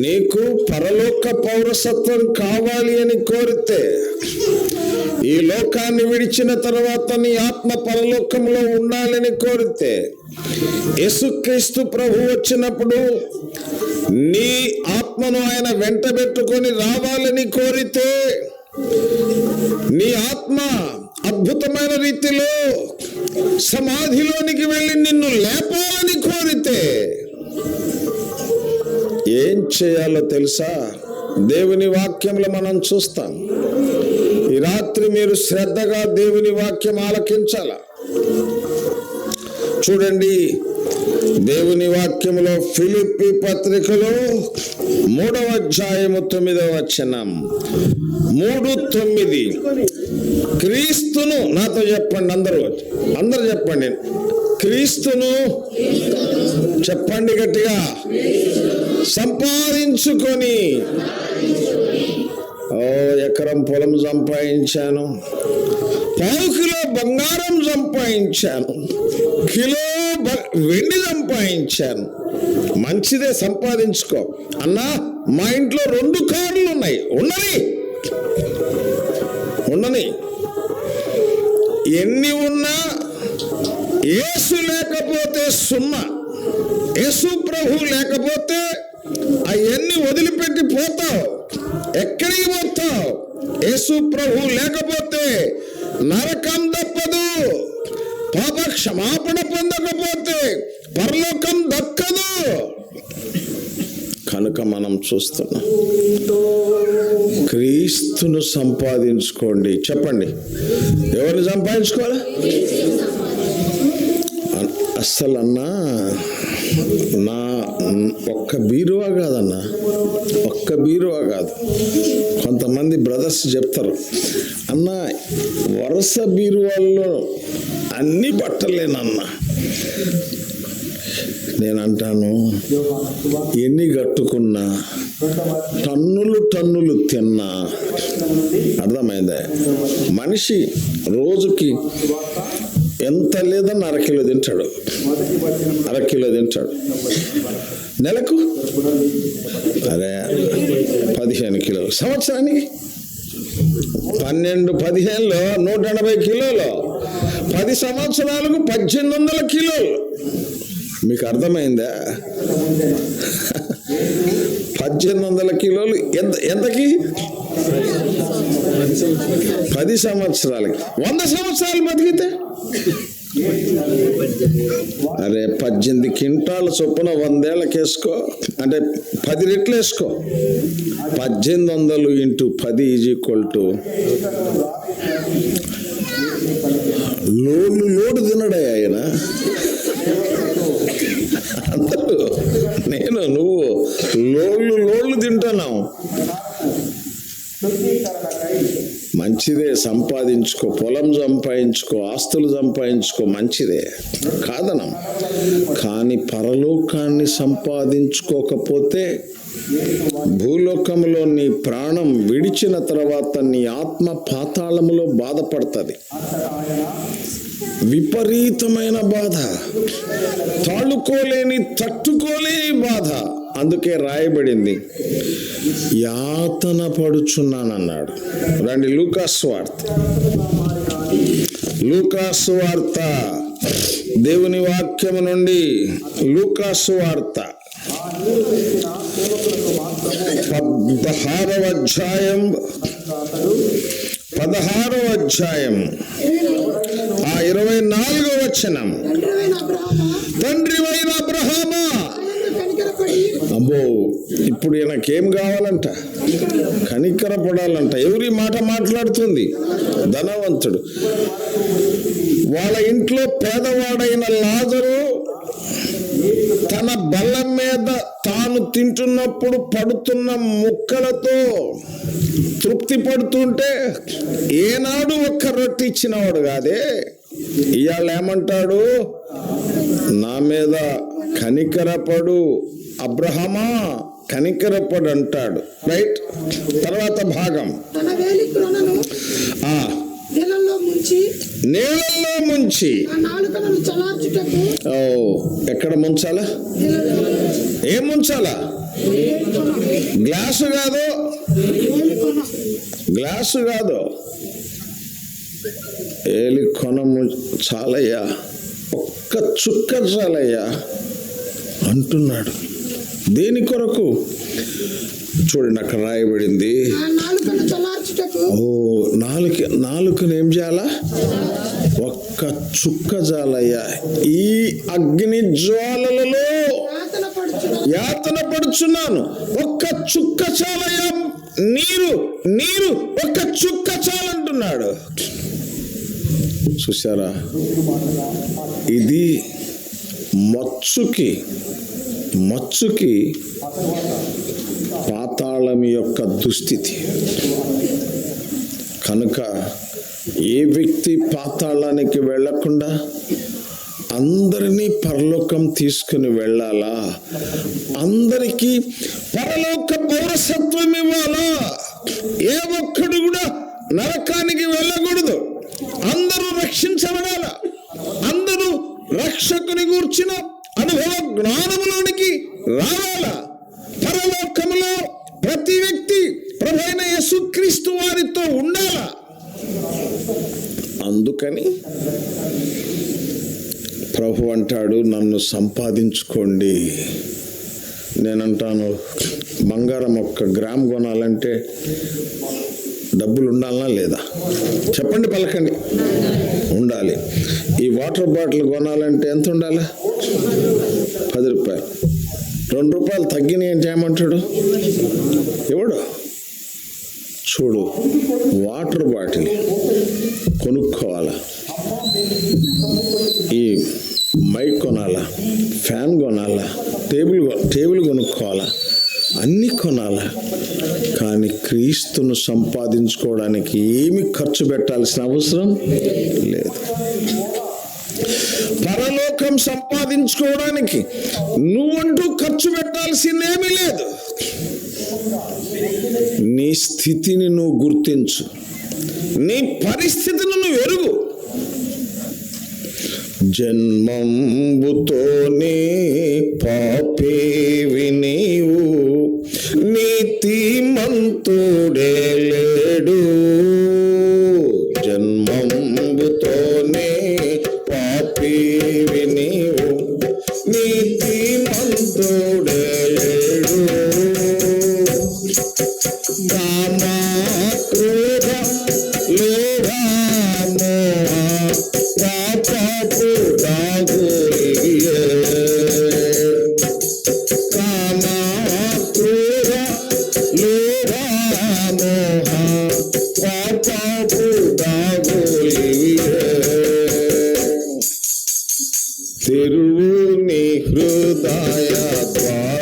నీకు పరలోక పౌరసత్వం కావాలి అని కోరితే, ఈ లోకాన్ని విడిచిన తర్వాత నీ ఆత్మ పరలోకంలో ఉండాలని కోరితే, యేసుక్రీస్తు ప్రభు వచ్చినప్పుడు నీ ఆత్మను ఆయన వెంట పెట్టుకొని రావాలని కోరితే, నీ ఆత్మ అద్భుతమైన రీతిలో సమాధిలోనికి వెళ్ళి నిన్ను లేపాలని కోరితే ఏం చేయాలో తెలుసా? దేవుని వాక్యంలో మనం చూస్తాం. ఈ రాత్రి మీరు శ్రద్ధగా దేవుని వాక్యం ఆలకించాల. చూడండి, దేవుని వాక్యములో ఫిలిప్పీ పత్రికలో 3వ అధ్యాయము 9వ వచనం, 3:9. క్రీస్తును, నాతో చెప్పండి, అందరూ చెప్పండి, క్రీస్తును చెప్పండి గట్టిగా, సంపాదించుకొని. ఎకరం పొలం సంపాదించాను, 1/4 కిలో బంగారం సంపాదించాను, కిలో వెండి సంపాదించాను. మంచిదే, సంపాదించుకో అన్నా. మా ఇంట్లో 2 కార్లు ఉన్నాయి, ఉండని. ఎన్ని ఉన్నా యేసు లేకపోతే సున్నా. యేసు ప్రభు లేకపోతే అవన్నీ వదిలిపెట్టి పోతావు. ఎక్కడికి పోతావు? యేసు ప్రభు లేకపోతే నరకం తప్పదు. పాప క్షమాపణ పొందకపోతే పరలోకం దక్కదు. కనుక మనం చూస్తున్నాం, క్రీస్తును సంపాదించుకోండి. చెప్పండి, ఎవరిని సంపాదించుకోవాలి? అస్సలు అన్నా, నా ఒక్క బీరువా కాదన్నా, ఒక్క బీరువా కాదు. కొంతమంది బ్రదర్స్ చెప్తారు, అన్నా వరుస బీరువాల్లో అన్ని బట్టలేనన్నా. నేను అంటాను, ఎన్ని కట్టుకున్నా, టన్నులు తిన్నా, అర్థమైందా? మనిషి రోజుకి ఎంత లేదన్నా అరకిలో తింటాడు. నెలకు 15 కిలోలు, సంవత్సరానికి 12-15లో 180 కిలోలు, 10 సంవత్సరాలకు 1800 కిలోలు. మీకు అర్థమైందా? 1800 కిలోలు ఎంతకి? 10 సంవత్సరాలకి. 100 సంవత్సరాలు బతికితే 18 క్వింటాల చొప్పున 100 ఏళ్ళకి వేసుకో, అంటే 10 రెట్లు వేసుకో. 1800 × 10 లోడు తినడే ఆయన. అందరూ నువ్వు లోళ్ళు తింటున్నావు. శుద్ధీకరణకై మంచిదే, సంపాదించుకో, పొలం సంపాదించుకో, ఆస్తులు సంపాదించుకో, మంచిదే కాదనం. కానీ పరలోకాన్ని సంపాదించుకోకపోతే భూలోకంలో నీ ప్రాణం విడిచిన తర్వాత నీ ఆత్మ పాతాళములో బాధపడుతుంది. విపరీతమైన బాధ, తట్టుకోలేని బాధ. అందుకే రాయబడింది, యాతన పడుచున్నానన్నాడు. రండి లూకాసు వార్త దేవుని వాక్యము నుండి లూకాసు వార్త 16వ అధ్యాయం 24వ వచనం. తండ్రివైన అబ్రహామా, అబ్బో, ఇప్పుడు ఈయనకేం కావాలంట? కనికరపడాలంట. ఎవరి మాట మాట్లాడుతుంది? ధనవంతుడు. వాళ్ళ ఇంట్లో పేదవాడైన లాజరు తన బల్ల మీద తాను తింటున్నప్పుడు పడుతున్న ముక్కలతో తృప్తి పడుతుంటే ఏనాడు ఒక్క రొట్టె ఇచ్చినవాడు కాదే. ఇవాళ ఏమంటాడు? నా మీద కనికరపడు అబ్రహమా, కనికరపడు అంటాడు. రైట్. తర్వాత భాగం, నీళ్ళల్లో ముంచి. ఓ, ఎక్కడ ముంచాలా? ఏం ముంచాలా? గ్లాసు కాదు, ఏలి కొన చాలయ్యా, ఒక్క చుక్క చాలయ్యా అంటున్నాడు. దేని కొరకు? చూడండి, అక్కడ రాయబడింది. ఓ, నాలుకను ఏం చేయాలా? ఒక్క చుక్క చాలయ్యా. ఈ అగ్ని జ్వాలలలో యాతన పడుచున్నాను, ఒక్క చుక్క చాలయ్యా. నీరు ఒక్క చుక్క చాలంటున్నాడు. చూసారా? ఇది మచ్చుకి పాతాళం యొక్క దుస్థితి. కనుక ఏ వ్యక్తి పాతాళానికి వెళ్లకుండా అందరినీ పరలోకం తీసుకుని వెళ్ళాలా? అందరికీ పరలోక పౌరసత్వం ఇవ్వాలా? ఏ ఒక్కడు కూడా నరకానికి వెళ్ళకూడదు. అందరూ రక్షించబడాల. అందరూ రక్షకుని గూర్చిన అనుభవ జ్ఞానములోనికి రావాలా? పరలోకములో ప్రతి వ్యక్తి ప్రభువైన యేసుక్రీస్తు వారితో ఉండాలా? అందుకని ప్రభు అంటాడు, నన్ను సంపాదించుకోండి. నేనంటాను, బంగారం 1 గ్రామ్ కొనాలంటే డబ్బులు ఉండాలనా లేదా? చెప్పండి, పలకండి. ఉండాలి. ఈ వాటర్ బాటిల్ కొనాలంటే ఎంత ఉండాలి? 10 రూపాయలు. 2 రూపాయలు తగ్గినాయి అంటే ఏమంటాడు? ఎవడు? చూడు, వాటర్ బాటిల్ కొనుక్కోవాలా, ఈ మైక్ కొనాలా, ఫ్యాన్ కొనాలా, టేబుల్ కొనుక్కోవాలా, అన్నీ కొనాలా. కానీ క్రీస్తును సంపాదించుకోవడానికి ఏమి ఖర్చు పెట్టాల్సిన అవసరం లేదు. పరలోకం సంపాదించుకోవడానికి నువ్వంటూ ఖర్చు పెట్టాల్సిందేమీ లేదు. నీ స్థితిని నువ్వు గుర్తించు, నీ పరిస్థితిని నువ్వు ఎరుగు. జన్మంబుతోనే పాపేవి నీవు, నీతిమంతుడే లేడు. జన్మంబుతోనే పాపేవి నీవు, నీతిమంతుడే లేడు. కామ క్రోధ లోభ మోహ పాపపు దాగులియే. కామ క్రోధ లోభ మోహ పాపపు దాగులియే. తెరువు నీ హృదయ ద్వార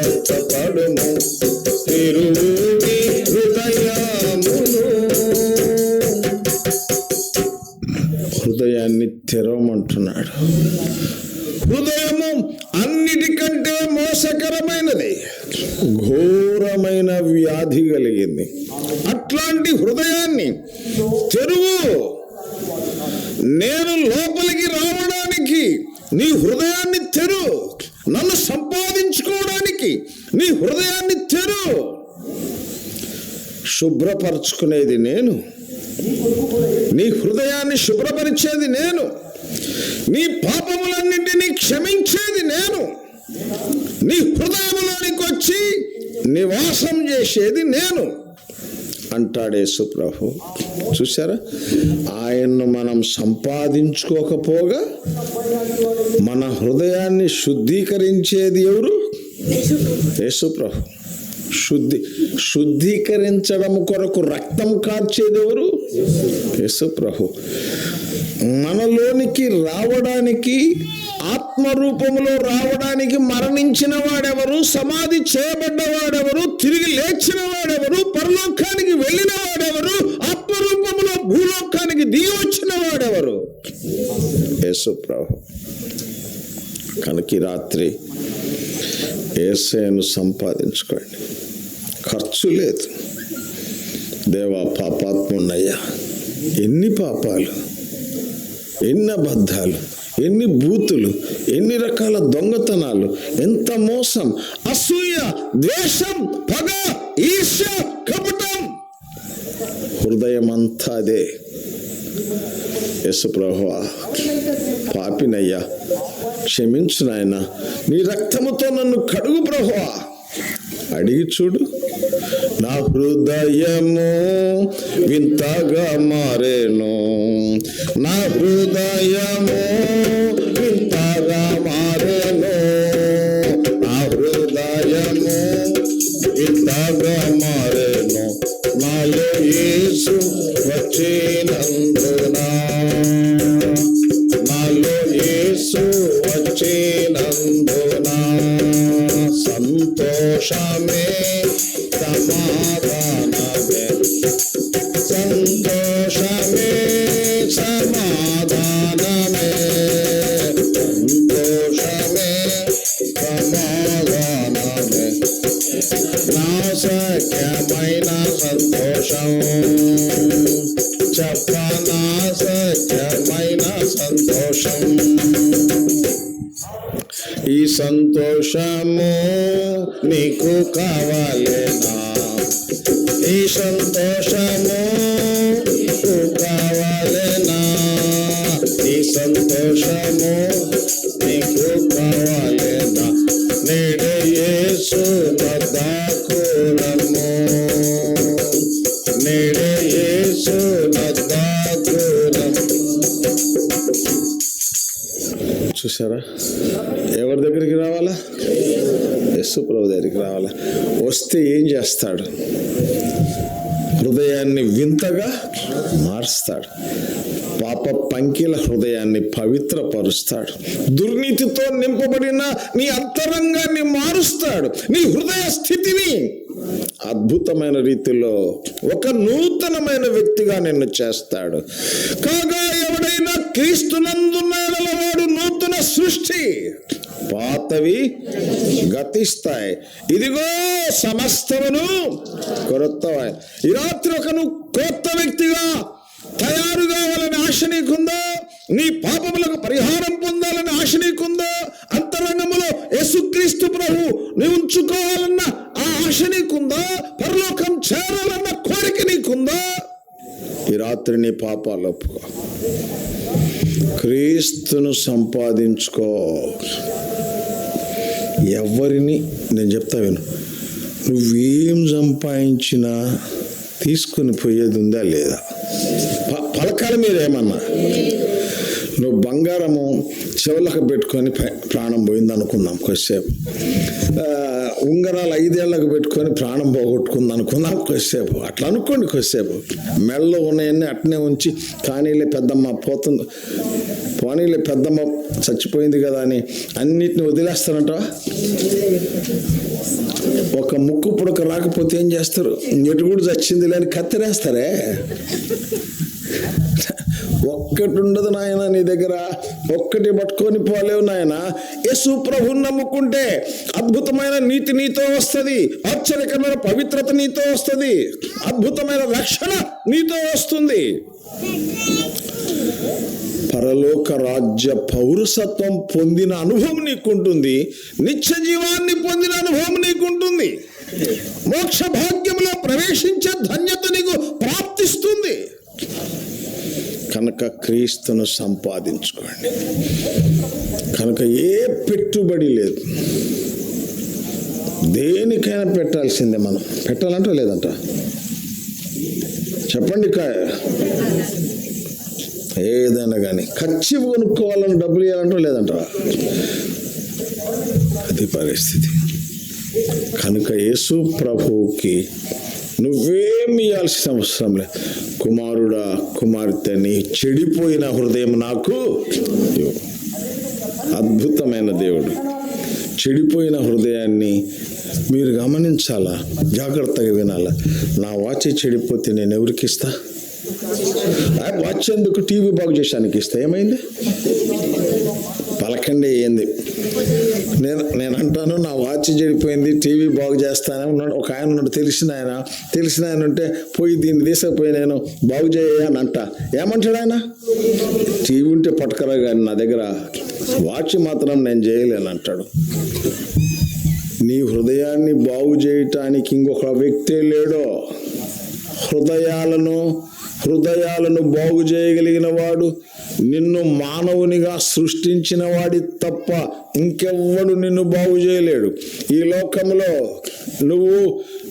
స్వస్థపడుము తిరువుని హృదయమును. హృదయాన్ని తెరవమంటున్నాడు. హృదయము అన్నిటికంటే మోసకరమైనది, ఘోరమైన వ్యాధి కలిగింది. అట్లాంటి హృదయాన్ని తెరువు. నేను లోపలికి రావడానికి నీ హృదయాన్ని తెరు. నన్ను సంపాదించుకోవడానికి నీ హృదయాన్ని తెరు. శుభ్రపరచుకునేది నేను, నీ హృదయాన్ని శుభ్రపరిచేది నేను, నీ పాపములన్నింటినీ క్షమించేది నేను, నీ హృదయంలోనికి వచ్చి నివాసం చేసేది నేను అంటాడు యేసు ప్రభు. చూసారా, ఆయన్ను మనం సంపాదించుకోకపోగా మన హృదయాన్ని శుద్ధీకరించేది ఎవరు? యేసు ప్రభు. శుద్ధీకరించడం కొరకు రక్తం కార్చేది ఎవరు? యేసు ప్రభు. మనలోనికి రావడానికి, ఆత్మరూపంలో రావడానికి మరణించిన వాడెవరు? సమాధి చేయబడ్డవాడెవరు? తిరిగి లేచిన వాడెవరు? పరలోకానికి వెళ్ళిన వాడెవరు? ఆత్మరూపంలో భూలోకానికి దిగి వచ్చిన వాడెవరు? యేసు ప్రభు. కనుక ఈ రాత్రి యేసయ్యను సంపాదించుకోండి. ఖర్చు లేదు. దేవా, పాపాత్మున్నయ్యా, ఎన్ని పాపాలు, ఎన్ని అబద్ధాలు, ఎన్ని బూతులు, ఎన్ని రకాల దొంగతనాలు, ఎంత మోసం, అసూయ, ద్వేషం, పగ, ఈర్ష్య, కపటం, హృదయం అంతా అదే. యేసు ప్రభువా, పాపినయ్యా, క్షమించు నాయనా, నీ రక్తముతో నన్ను కడుగు ప్రభువా. అడిగి చూడు. నా హృదయము వింతగా మారేను, నా హృదయము వింతగా మారేను, నా హృదయము వింతగా మారేను, నాలో యేసు వచ్చినందున, నాలో యేసు వచ్చినందున సంతోషమే సమాధానమే, సంతోషమే సమాధానమే, సంతోషమే సమాధానమే, నా సఖ్యమైన సంతోషం, చెప్పనా సఖ్యమైన సంతోషం. ఈ సంతోషము నీకు కావాలేనా? ఈ సంతోషము నీకు కావాలేనా? ఈ సంతోషము నీకు కావాలేనా? నేడే యేసు వద్దకు రమ్ము, నేడే యేసు వద్దకు రమ్ము. చూసారా, ఎవరి దగ్గరికి రావాలా? యేసు ప్రభు దగ్గరికి రావాలా. వస్తే ఏం చేస్తాడు? హృదయాన్ని వింతగా మారుస్తాడు. పాప పంకిల హృదయాన్ని పవిత్రపరుస్తాడు. దుర్నీతితో నింపబడిన నీ అంతరంగాన్ని మారుస్తాడు. నీ హృదయ స్థితిని అద్భుతమైన రీతిలో ఒక నూతనమైన వ్యక్తిగా నిన్ను చేస్తాడు. కాగా ఎవడైనా క్రీస్తునందున్నాడల వాడు నూతన సృష్టి, పాతవి గతిస్తాయి, ఇదిగో సమస్తమును కొరతవాయి. ఈ రాత్రి ఒక నువ్వు కొత్త వ్యక్తిగా తయారు కావాలని ఆశ నీకుందా? నీ పాపములకు పరిహారం పొందాలని ఆశ నీకుందా? అంతరంగములో యేసుక్రీస్తు ప్రభు నీవు ఉంచుకోవాలన్న ఆ ఆశ నీకుందా? పరలోకం చేరాలన్న కోరిక నీకుందా? ఈ రాత్రి నీ పాపాలు ఒప్పుకో, క్రీస్తును సంపాదించుకో. ఎవరిని నేను చెప్తా విను, నువ్వేం సంపాదించినా తీసుకుని పోయేది ఉందా లేదా? పలకాల మీద ఏమన్నా నువ్వు బంగారము చెవులకు పెట్టుకొని ప్రాణం పోయింది అనుకుందాం కొద్దిసేపు, ఉంగరాలు 5 ఏళ్ళకు పెట్టుకొని ప్రాణం పోగొట్టుకుంది అనుకుందాం కొద్దిసేపు, అట్లా అనుకోండి కొద్దిసేపు. మెడలో ఉన్నాయన్నీ అట్నే ఉంచి కానీలే పెద్దమ్మ పోతుంది, పోనీలే పెద్దమ్మ చచ్చిపోయింది కదా అని అన్నిటిని వదిలేస్తారంట. ఒక ముక్కు పుడక రాకపోతే ఏం చేస్తారు? ఎటు కూడా చచ్చింది లేని కత్తిరేస్తారే. ఒక్కటి ఉండదు నాయన నీ దగ్గర, ఒక్కటి పట్టుకొని పోలేవు నాయన. యేసు ప్రభువుని నమ్ముకుంటే అద్భుతమైన నీతి నీతో వస్తుంది, ఆశ్చర్యకరమైన పవిత్రత నీతో వస్తుంది, అద్భుతమైన రక్షణ నీతో వస్తుంది. పరలోక రాజ్య పౌరసత్వం పొందిన అనుభవం నీకుంటుంది, నిత్య జీవాన్ని పొందిన అనుభవం నీకుంటుంది, మోక్ష భాగ్యంలో ప్రవేశించే ధన్యత నీకు ప్రాప్తిస్తుంది. కనుక క్రీస్తును సంపాదించుకోండి. కనుక ఏ పెట్టుబడి లేదు, దేనికైనా పెట్టాల్సిందే. మనం పెట్టాలంటే లేదంట, చెప్పండి. ఏదైనా కానీ ఖర్చు కొనుక్కోవాలని డబ్బులు ఇవ్వాలంటే లేదంట, అది పరిస్థితి. కనుక యేసు ప్రభువుకి నువ్వేమి ఇవ్వాల్సిన అవసరం లేదు. కుమారుడా కుమార్తె, నీ చెడిపోయిన హృదయం నాకు ఇవ్వు. అద్భుతమైన దేవుడు. చెడిపోయిన హృదయాన్ని మీరు గమనించాలా, జాగ్రత్తగా వినాలా. నా వాచ్ చెడిపోతే నేను ఎవరికి ఇస్తా? వాచ్ ఎందుకు? టీవీ బాగు చేసానికి ఇస్తా. ఏమైంది? పలకండి ఏంది? నేను అంటాను, నా వాచ్ చెడిపోయింది, టీవీ బాగు చేస్తానే ఉన్నాడు. ఒక ఆయన ఉన్నాడు, తెలిసిన ఆయన ఉంటే పోయి దీన్ని తీసుకుపోయి నేను బాగు చేయ అని అంట. ఏమంటాడు ఆయన? టీవీ ఉంటే పట్టుకరా కానీ నా దగ్గర వాచ్ మాత్రం నేను చేయలేను అంటాడు. నీ హృదయాన్ని బాగు చేయటానికి ఇంకొక వ్యక్తే లేడో. హృదయాలను బాగు చేయగలిగిన వాడు నిన్ను మానవునిగా సృష్టించిన వాడి తప్ప ఇంకెవ్వడు నిన్ను బాగు చేయలేడు. ఈ లోకంలో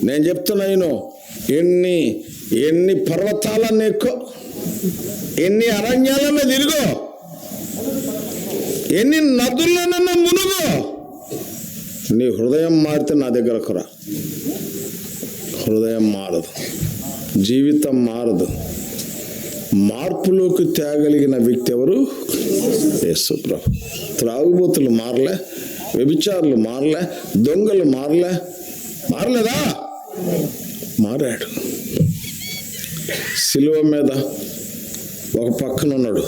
నేను చెప్తున్నాను, ఎన్ని పర్వతాలను ఎక్కువ, ఎన్ని అరణ్యాలను తిరుగో, ఎన్ని నదులను మునుగో, నీ హృదయం మారితే నా దగ్గరకు రా. హృదయం మారదు, జీవితం మారదు. మార్పులోకి తేగలిగిన వ్యక్తి ఎవరు? యేసు ప్రభు. త్రాగుబోతులు మారలే, వ్యభిచారులు మారలే, దొంగలు మారలేదా? మారాడు. శిలువ మీద ఒక పక్కన ఉన్నాడు.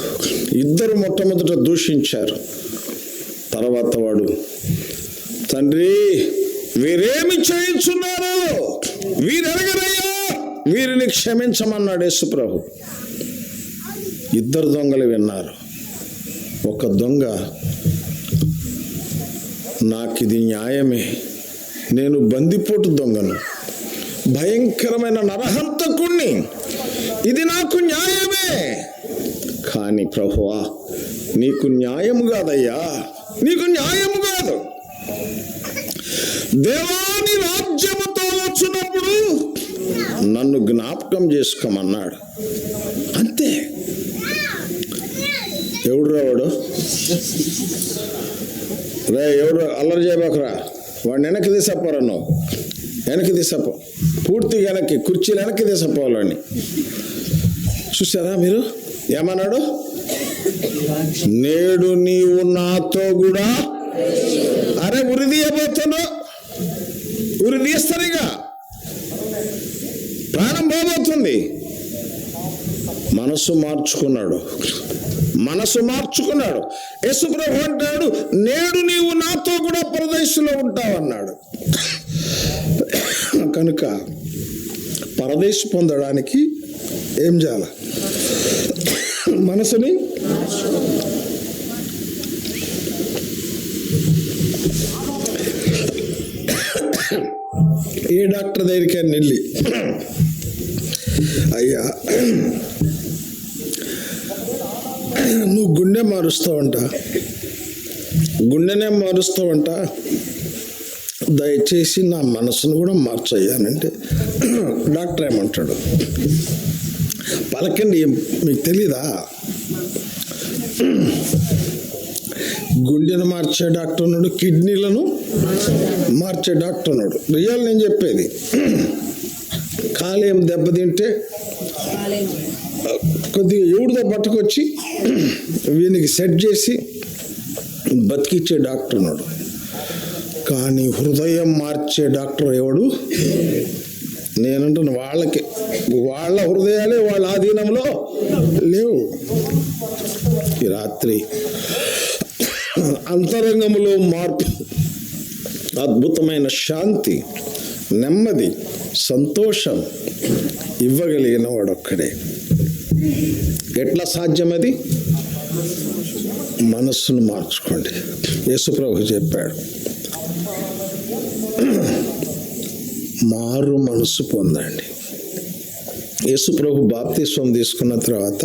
ఇద్దరు మొట్టమొదట దూషించారు. తర్వాత వాడు, తండ్రి వీరేమి చేయించున్నారు, వీరెరగరయ్యా, వీరిని క్షమించమన్నాడు యేసు ప్రభు. ఇద్దరు దొంగలు విన్నారు. ఒక దొంగ, నాకిది న్యాయమే, నేను బందిపోటు దొంగను, భయంకరమైన నరహంతకుణ్ణి, ఇది నాకు న్యాయమే. కానీ ప్రభువా, నీకు న్యాయము కాదయ్యా, నీకు న్యాయము కాదు. దేవాని రాజ్యముతో వచ్చినప్పుడు నన్ను జ్ఞాపకం చేసుకోమన్నాడు. అంతే. ఎవడు రావాడు? ఎవడు అల్లరి చేయబాకురా, వాడిని వెనక్కి తీసపోరా, నువ్వు వెనక్కి తీసపో, పూర్తిగా వెనక్కి, కుర్చీలు వెనక్కి తీసపోవాలని. చూసారా మీరు? ఏమన్నాడు? నేడు నీవు నాతో కూడా. అరే ఉరి తీయబోతున్నావు, ఉరి తీస్తారుగా, ప్రాణం పోబోతుంది. మనసు మార్చుకున్నాడు. యేసు ప్రభు అంటాడు, నేడు నీవు నాతో కూడా పరదేశంలో ఉంటావు అన్నాడు. కనుక పరదేశం పొందడానికి ఏం చేయాలి? మనసుని ఏ డాక్టర్ దగ్గరికి వెళ్ళి, అయ్యా నువ్వు గుండెనే మారుస్తావంట, దయచేసి నా మనసును కూడా మార్చయ్యానంటే డాక్టర్ ఏమంటాడు? పలకండి, మీకు తెలీదా? గుండెను మార్చే డాక్టర్ ఉన్నాడు, కిడ్నీలను మార్చే డాక్టర్ ఉన్నాడు. రియల్ నేను చెప్పేది. కాలేయం దెబ్బతింటే కొద్దిగా ఎవడితో పట్టుకొచ్చి వీనికి సెట్ చేసి బతికిచ్చే డాక్టర్ ఉన్నాడు. కానీ హృదయం మార్చే డాక్టర్ ఎవడు? నేనంటున్నా వాళ్ళకి, వాళ్ళ హృదయాలే వాళ్ళ ఆధీనంలో లేవు. ఈ రాత్రి అంతరంగంలో మార్పు, అద్భుతమైన శాంతి, నెమ్మది, సంతోషం ఇవ్వగలిగిన వాడొక్కడే. ఎట్లా సాధ్యం అది? మనస్సును మార్చుకోండి. యేసుప్రభు చెప్పాడు, మారు మనసు పొందండి. యేసుప్రభు బాప్తిస్వం తీసుకున్న తర్వాత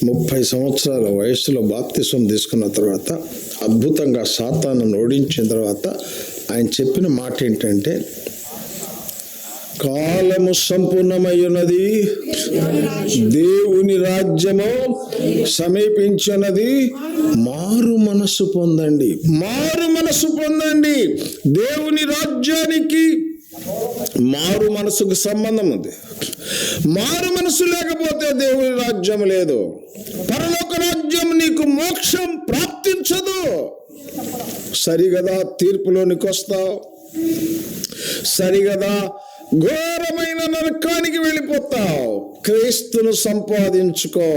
30 సంవత్సరాల వయసులో బాప్తిస్వం తీసుకున్న తర్వాత అద్భుతంగా సాతాను ఓడించిన తర్వాత ఆయన చెప్పిన మాట ఏంటంటే, కాలము సంపూర్ణమయ్యున్నది, దేవుని రాజ్యము సమీపించినది, మారు మనసు పొందండి. మారు మనసు పొందండి. దేవుని రాజ్యానికి మారు మనసుకు సంబంధం ఉంది. మారు మనసు లేకపోతే దేవుని రాజ్యం లేదు. పరలోక రాజ్యం నీకు మోక్షం ప్రాప్తించదు. సరిగదా తీర్పులోనికి వస్తావు, సరిగదా ఘోరమైన నరకానికి వెళ్ళిపోతావు. క్రీస్తును సంపాదించుకో.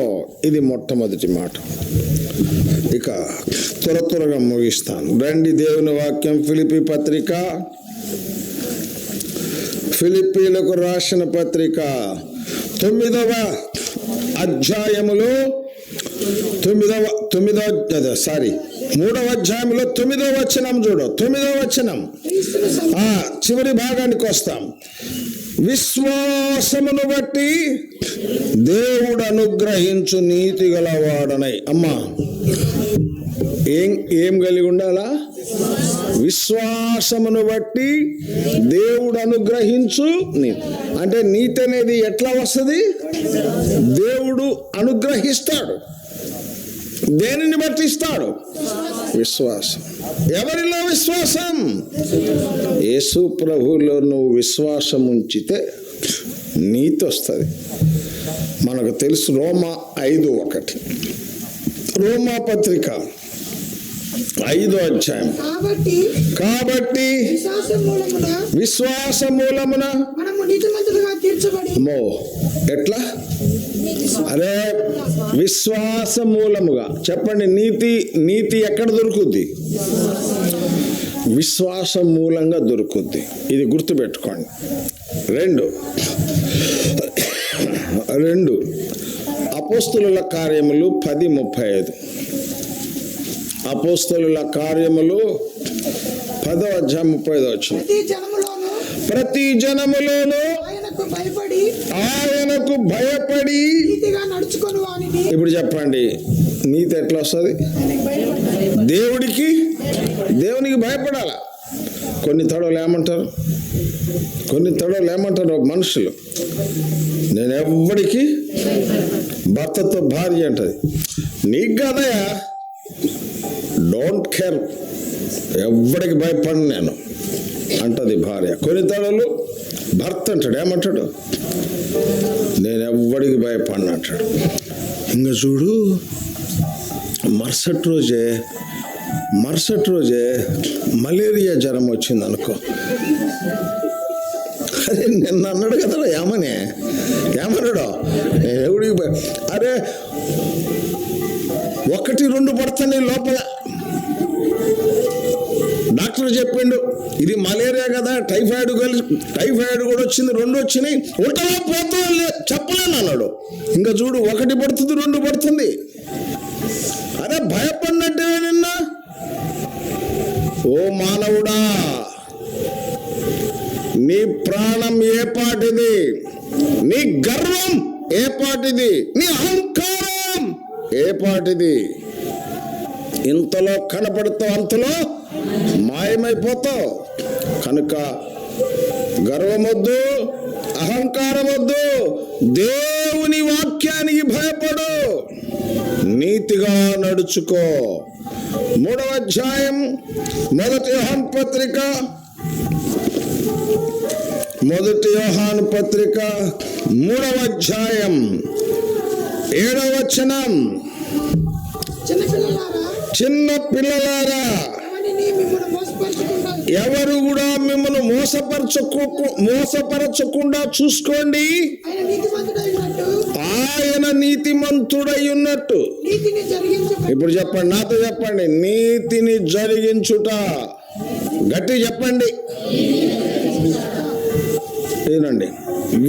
ఇది మొట్టమొదటి మాట. ఇక త్వరగా ముగిస్తాను. రండి, దేవుని వాక్యం ఫిలిప్పీ పత్రిక, ఫిలిప్పీలకు రాసిన పత్రిక 9వ అధ్యాయములో 3వ అధ్యాయంలో 9వ వచనం చూడు. 9వ వచనం చివరి భాగానికి వస్తాం. విశ్వాసమును బట్టి దేవుడు అనుగ్రహించు నీతి గలవాడనై. అమ్మా, ఏం కలిగి ఉండాలా? విశ్వాసమును బట్టి దేవుడు అనుగ్రహించు నీతి. అంటే నీతి అనేది ఎట్లా వస్తుంది? దేవుడు అనుగ్రహిస్తాడు. దేనిని బట్టి ఇస్తాడు? విశ్వాసం. ఎవరిలో విశ్వాసం? యేసు ప్రభువులో నువ్వు విశ్వాసం ఉంచితే నీతి వస్తుంది. మనకు తెలుసు, రోమా 5:1, రోమా పత్రిక 5వ అధ్యాయం. కాబట్టి విశ్వాస మూలమున ఎట్లా? అరే, విశ్వాస మూలముగా చెప్పండి. నీతి ఎక్కడ దొరుకుద్ది? విశ్వాసం మూలంగా దొరుకుద్ది. ఇది గుర్తుపెట్టుకోండి. 2 అపోస్తలుల కార్యములు 10:35. అపోస్తలుల కార్యములు 10వ అధ్యాయం 35వ వచనం. ప్రతి జనములోను ఆయనకు భయపడి. ఇప్పుడు చెప్పండి, నీతి ఎట్లా వస్తుంది? దేవునికి భయపడాల. కొన్ని తడవలు ఏమంటారు మనుషులు, నేను ఎవ్వడికి, భర్తతో భార్య అంటది, నీకు కదయా, డోంట్ కేర్, ఎవ్వడికి భయపడను నేను అంటది భార్య. కొన్ని తడవలు భర్త అంటాడు, ఏమంటాడు? నేను ఎవ్వడికి భయపడను అంటాడు. ఇంకా చూడు, మరుసటి రోజే మలేరియా జ్వరం వచ్చింది అనుకో. అరే, నిన్న అన్నాడు కదా ఏమన్నాడు? ఎవడికి అరే 1-2 పడుతున్నాయి లోపల. డాక్టర్ చెప్పిండు, ఇది మలేరియా కదా, టైఫాయిడ్ కూడా వచ్చింది, 2 వచ్చినాయి, ఉంటలా పోతా చెప్పలేను అన్నాడు. ఇంకా చూడు, 1 పడుతుంది, 2 పడుతుంది. అరే, భయపడినట్టే నిన్న. ఓ మానవుడా, నీ ప్రాణం ఏ పాటిది, నీ గర్వం ఏ పాటిది, నీ అహంకారం ఏ పాటిది. ఇంతలో కనపడతావు, అంతలో మాయమైపోతావు. కనుక గర్వమొద్దు, అహంకారం వద్దు, దేవుని వాక్యానికి భయపడు, నీతిగా నడుచుకో. 3వ అధ్యాయం 1 యోహాను పత్రిక 3వ అధ్యాయం 7వ వచనం. చిన్న పిల్లలారా ఎవరు కూడా మిమ్మల్ని మోసపరచకుండా చూసుకోండి. ఆయన నీతిమంతుడై ఉన్నట్టు. ఇప్పుడు చెప్పండి, నాతో చెప్పండి, నీతిని జరిగించుట. గట్టి చెప్పండి. ఏనండి,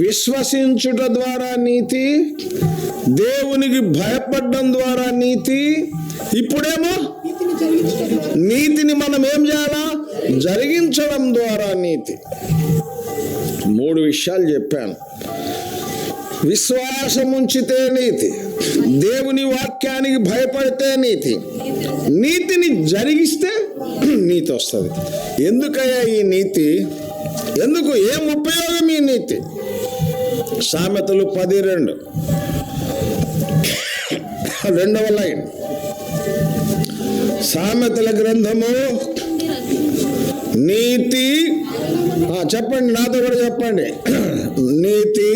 విశ్వసించుట ద్వారా నీతి, దేవునికి భయపడడం ద్వారా నీతి. ఇప్పుడేమో నీతిని మనం ఏం చేయాలా? జరిగించడం ద్వారా నీతి. 3 విషయాలు చెప్పాను. విశ్వాసం ఉంచితే నీతి, దేవుని వాక్యానికి భయపడితే నీతి, నీతిని జరిగిస్తే నీతి వస్తుంది. ఎందుకయ్యా ఈ నీతి? ఎందుకు? ఏం ఉపయోగం ఈ నీతి? సామెతలు 10:2 2వ లైన్. సామెతల గ్రంథము నీతి, చెప్పండి, నాతో కూడా చెప్పండి. నీతి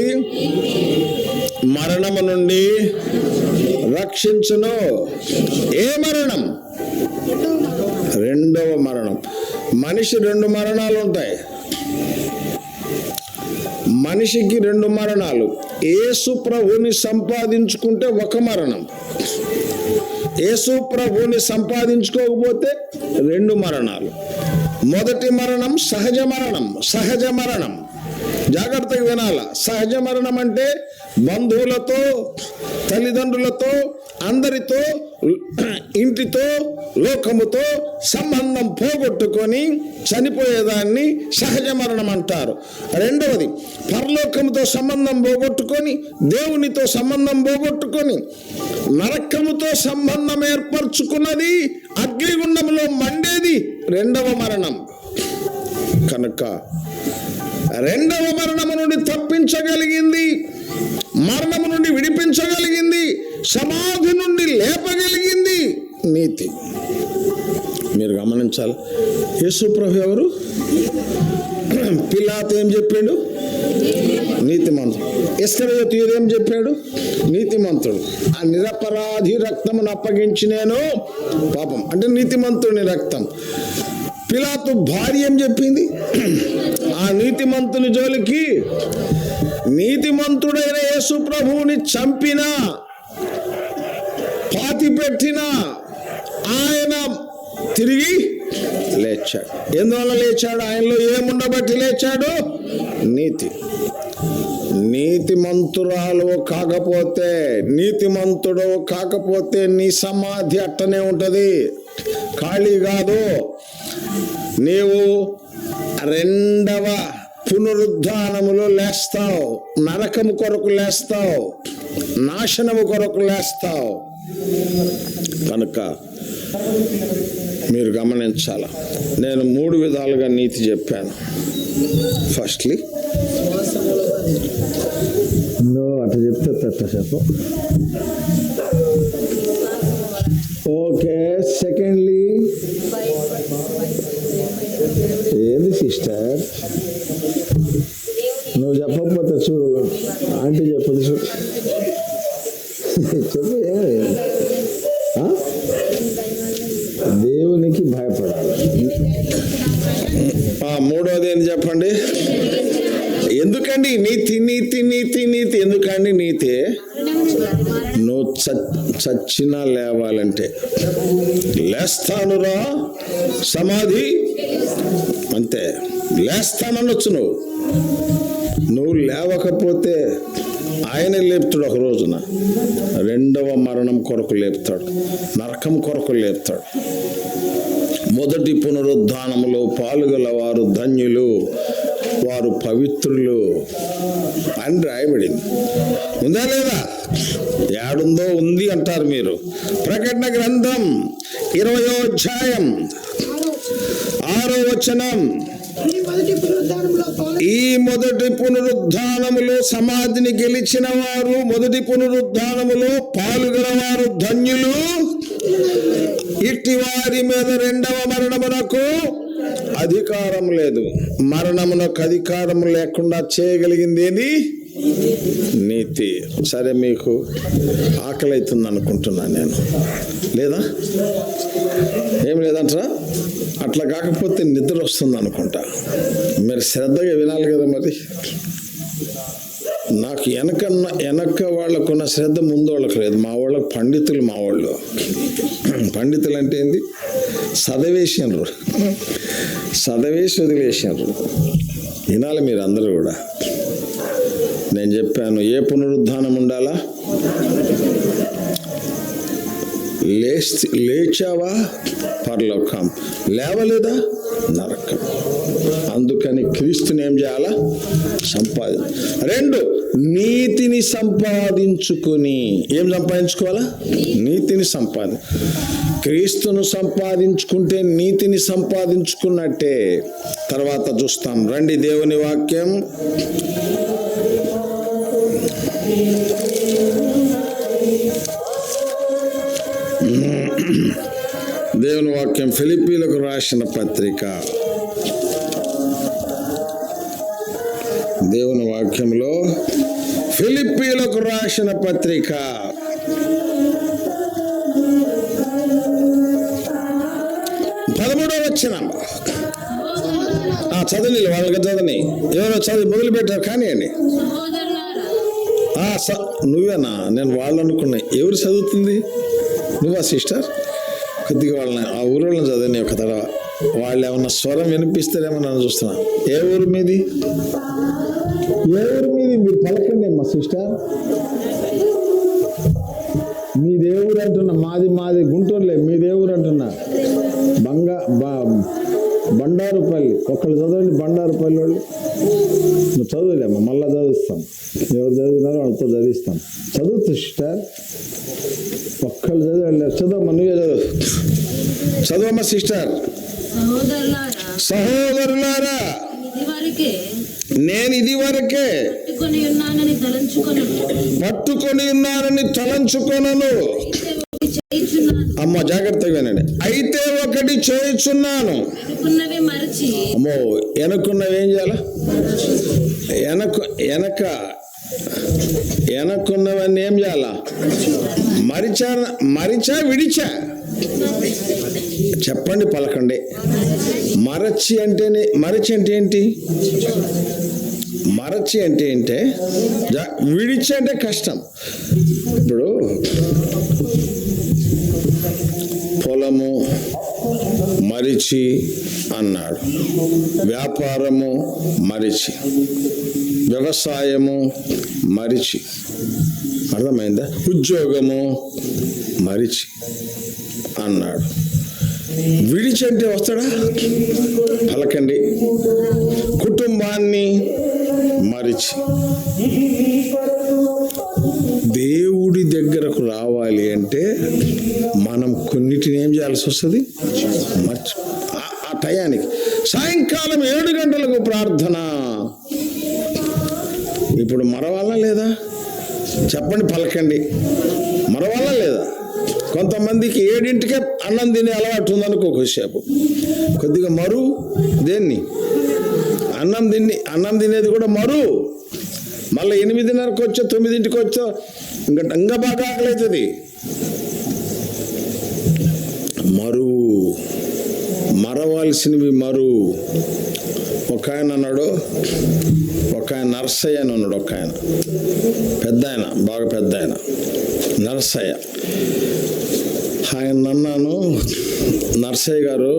మరణము నుండి రక్షించును. ఏ మరణం? 2వ మరణం. మనిషి 2 మరణాలు ఉంటాయి. మనిషికి 2 మరణాలు. యేసు ప్రభుని సంపాదించుకుంటే 1 మరణం, యేసు ప్రభుని సంపాదించుకోకపోతే 2 మరణాలు. మొదటి మరణం సహజ మరణం. సహజ మరణం జాగ్రత్తగా వినాల. సహజ మరణం అంటే బంధువులతో, తల్లిదండ్రులతో, అందరితో, ఇంటితో, లోకముతో సంబంధం పోగొట్టుకొని చనిపోయేదాన్ని సహజ మరణం అంటారు. 2వది పరలోకముతో సంబంధం పోగొట్టుకొని, దేవునితో సంబంధం పోగొట్టుకొని నరకముతో సంబంధం ఏర్పరచుకున్నది, అగ్నిగుండంలో మండేది 2వ మరణం. కనుక 2వ మరణము నుండి తప్పించగలిగింది, మరణము నుండి విడిపించగలిగింది, సమాధి నుండి లేపగలిగింది నీతి. మీరు గమనించాలి. యేసు ప్రభు ఎవరు? పిలాతు ఏం చెప్పాడు? నీతిమంతుడు. ఇస్కరియోతు ఏం చెప్పాడు? నీతిమంతుడు. ఆ నిరపరాధి రక్తమును అప్పగించి నేను పాపం అంటే నీతిమంతుని రక్తం. పిలాతు భార్య ఏం చెప్పింది? ఆ నీతిమంతుని జోలికి, నీతిమంతుడైన యేసు ప్రభువుని చంపినా, పాతి పెట్టినా ఆయన తిరిగి లేచాడు. ఎందువల్ల లేచాడు? ఆయనలో ఏముండబట్టి లేచాడు? నీతి. నీతిమంతురాలు కాకపోతే, నీతిమంతుడు కాకపోతే నీ సమాధి అట్టనే ఉంటది, ఖాళీ కాదు. నీవు 2వ పునరుద్ధానములో లేస్తావు, నరకము కొరకు లేస్తావు, నాశనము కొరకు లేస్తావు. కనుక మీరు గమనించాల. నేను 3 విధాలుగా నీతి చెప్పాను. ఫస్ట్లీ అట్లా చెప్తే చెప్పు. ఓకే. సెకండ్లీ ఏంది సిస్టర్, నువ్వు చెప్పకపోతే చూడు, ఆంటీ చెప్పదు చూడు. చెప్పు. దేవునికి భయపడాలి. 3వది ఏంటి చెప్పండి? ఎందుకండి నీతి? నీతి నీతి నీతి ఎందుకండి నీతి? నువ్వు చచ్చినా లేవాలంటే లేస్తానురా, సమాధి అంతే, లేస్తానొచ్చు. నువ్వు లేవకపోతే ఆయన లేపుతాడు. ఒక రోజున 2వ మరణం కొరకు లేపుతాడు, నరకం కొరకు లేపుతాడు. మొదటి పునరుద్ధానములో పాలుగల వారు ధన్యులు, వారు పవిత్రులు అని రాయబడింది. ఉందా లేదా? ఏడుందో? ఉంది అంటారు మీరు. ప్రకటన గ్రంథం 20వ అధ్యాయం 6వ వచనం. ఈ మొదటి పునరుద్ధానములో సమాధిని గెలిచిన వారు, మొదటి పునరుద్ధానములో పాల్గొనవారు ధన్యులు, ఇట్టి వారి మీద రెండవ మరణమునకు అధికారం లేదు. మరణమునకు అధికారం లేకుండా చేయగలిగింది ఏది? నీతి. సరే, మీకు ఆకలి అవుతుంది అనుకుంటున్నాను నేను, లేదా? ఏం లేదంటారా? అట్లా కాకపోతే నిద్ర వస్తుంది అనుకుంటా. మీరు శ్రద్ధగా వినాలి కదా. మరి నాకు వెనక వాళ్ళకున్న శ్రద్ధ ముందు వాళ్ళకు లేదు. మా వాళ్ళకు పండితులు, మా వాళ్ళు పండితులు అంటే ఏంది? చదివేసినారు, చదివేసి వదిలేసినారు. వినాలి మీరు అందరూ కూడా. నేను చెప్పాను, ఏ పునరుద్ధానం ఉండాలా? లేచావా పరలోకం, లేవలేదా నరకం. అందుకని క్రీస్తుని ఏం చేయాలా? రెండు, నీతిని సంపాదించుకుని. ఏం సంపాదించుకోవాలా? నీతిని క్రీస్తును సంపాదించుకుంటే నీతిని సంపాదించుకున్నట్టే. తర్వాత చూస్తాం. రండి, దేవుని వాక్యం ఫిలిప్పీలకు రాసిన పత్రిక. దేవుని వాక్యంలో ఫిలిప్పీలకు రాసిన పత్రిక 13వ వచనం. చదవని, వాళ్ళకి చదవని. ఎవరో చదివి మొదలు పెట్టారు కానీ అండి. నువ్వేనా? నేను వాళ్ళు అనుకున్నా. ఎవరు చదువుతుంది? నువ్వా సిస్టర్? కొద్దిగా వాళ్ళని ఆ ఊరోళ్ళని చదివి ఒక తడవ. వాళ్ళు ఏమన్నా స్వరం వినిపిస్తారేమో నన్ను చూస్తున్నా. ఏ ఊరు మీది? మీరు పలకండి అమ్మా సిస్టర్. మీ దేవుడు అంటున్నా. మాది గుంటూరులే. మీ దేవుడు అంటున్నా. బండారుపల్లి. ఒకళ్ళు చదవండి, బండారుపల్లి వాళ్ళు. నువ్వు చదువులేమ్మా, మళ్ళా చదివిస్తాం. ఎవరు చదివినారో వాళ్ళతో చదివిస్తాం. చదువుతు సిస్టర్. ఒక్కళ్ళు చదివి చదవమ్మా. నువ్వే చదవమ్మా సిస్టర్. సహోదరులారా, నేను ఇది వరకే పట్టుకొని ఉన్నానని తలంచుకొనను. అమ్మ జాగ్రత్తగా వినండి. అయితే ఒకటి చేయుచున్నాను. అమ్మో, వెనక్కున్నవి ఏం చేయాలా? వెనక్కున్నవన్నీ ఏం చేయాలా? మరిచా విడిచా? చెప్పండి, పలకండి. మరచి అంటే ఏంటి? మరచి అంటే ఏంటే? విడిచి అంటే కష్టం. ఇప్పుడు పొలము మరిచి అన్నాడు, వ్యాపారము మరిచి, వ్యవసాయము మరిచి, అర్థమైందా? ఉద్యోగము మరిచి అన్నాడు. విడిచి అంటే వస్తాడా? పలకండి. కుటుంబాన్ని మరిచి. దేవుడి దగ్గరకు రావాలి అంటే మనం కొన్నిటిని ఏం చేయాల్సి వస్తుంది? మర్చి. ఆ టయానికి సాయంకాలం 7 గంటలకు ప్రార్థన. ఇప్పుడు మరవాలా లేదా? చెప్పండి, పలకండి. మరవాలా లేదా? కొంతమందికి 7ంటికే అన్నం తినే అలవాటు ఉందనుకో. కొద్దిసేపు కొద్దిగా మరు. దేన్ని? అన్నం తినేది కూడా మరు. మళ్ళీ 8:30కి వచ్చో 9ంటికి వచ్చో ఇంకా బాగా ఆకలి అవుతుంది. మరవాల్సినవి మరు. ఒక ఆయన అన్నాడు, ఒక ఆయన నర్సయ్య అని ఉన్నాడు. ఒక ఆయన పెద్ద ఆయన, బాగా పెద్ద ఆయన, నర్సయ్య. ఆయన అన్నాను, నర్సయ్య గారు,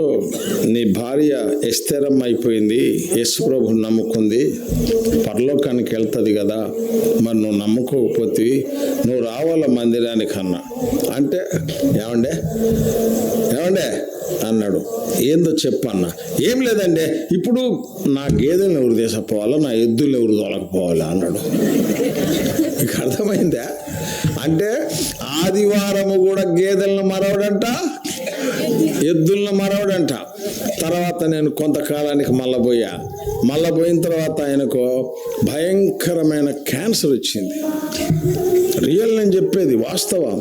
నీ భార్య ఎస్తేరమ్మ అయిపోయింది, యేసు ప్రభుని నమ్ముకుంది, పరలోకానికి వెళ్తుంది కదా, మరి నువ్వు నమ్ముకోకపోతే నువ్వు రావాల మందిరానికి అన్నా. అంటే ఏమండే అన్నాడు. ఏందో చెప్పన్నా. ఏం లేదండి, ఇప్పుడు నా గేదెలను ఎవరు తీసుకుపోవాలా, నా ఎద్దులను ఎవరు తోలకపోవాలా అన్నాడు. మీకు అర్థమైందా? అంటే ఆదివారము కూడా గేదెలను మరవడంట, ఎద్దులను మరవడంట. తర్వాత నేను కొంతకాలానికి మళ్ళా పోయిన తర్వాత ఆయనకు భయంకరమైన క్యాన్సర్ వచ్చింది. రియల్, నేను చెప్పేది వాస్తవం.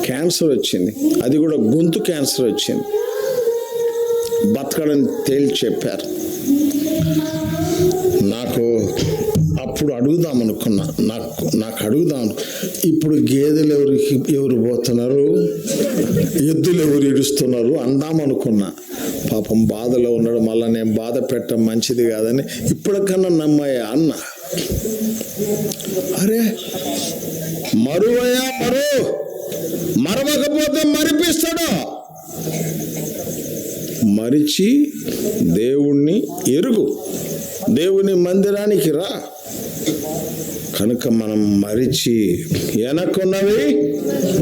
క్యాన్సర్ వచ్చింది, అది కూడా గొంతు క్యాన్సర్ వచ్చింది. బతకడని తేల్చి చెప్పారు. నాకు అప్పుడు అడుగుదాం అనుకున్నా, నాకు అడుగుదాం, ఇప్పుడు గేదెలు ఎవరు పోతున్నారు, ఎద్దులు ఎవరు ఇడుస్తున్నారు అందాం అనుకున్నా. పాపం బాధలో ఉన్నాడు, మళ్ళీ నేను బాధ పెట్టడం మంచిది కాదని ఇప్పటికన్నా నమ్మయ్యా అన్న. అరే మరువయ్యా, మరవకపోతే మరిపిస్తాడు. మరిచి దేవుణ్ణి ఎరుగు, దేవుని మందిరానికి రా. కనుక మనం మరిచి వెనక్కున్నవి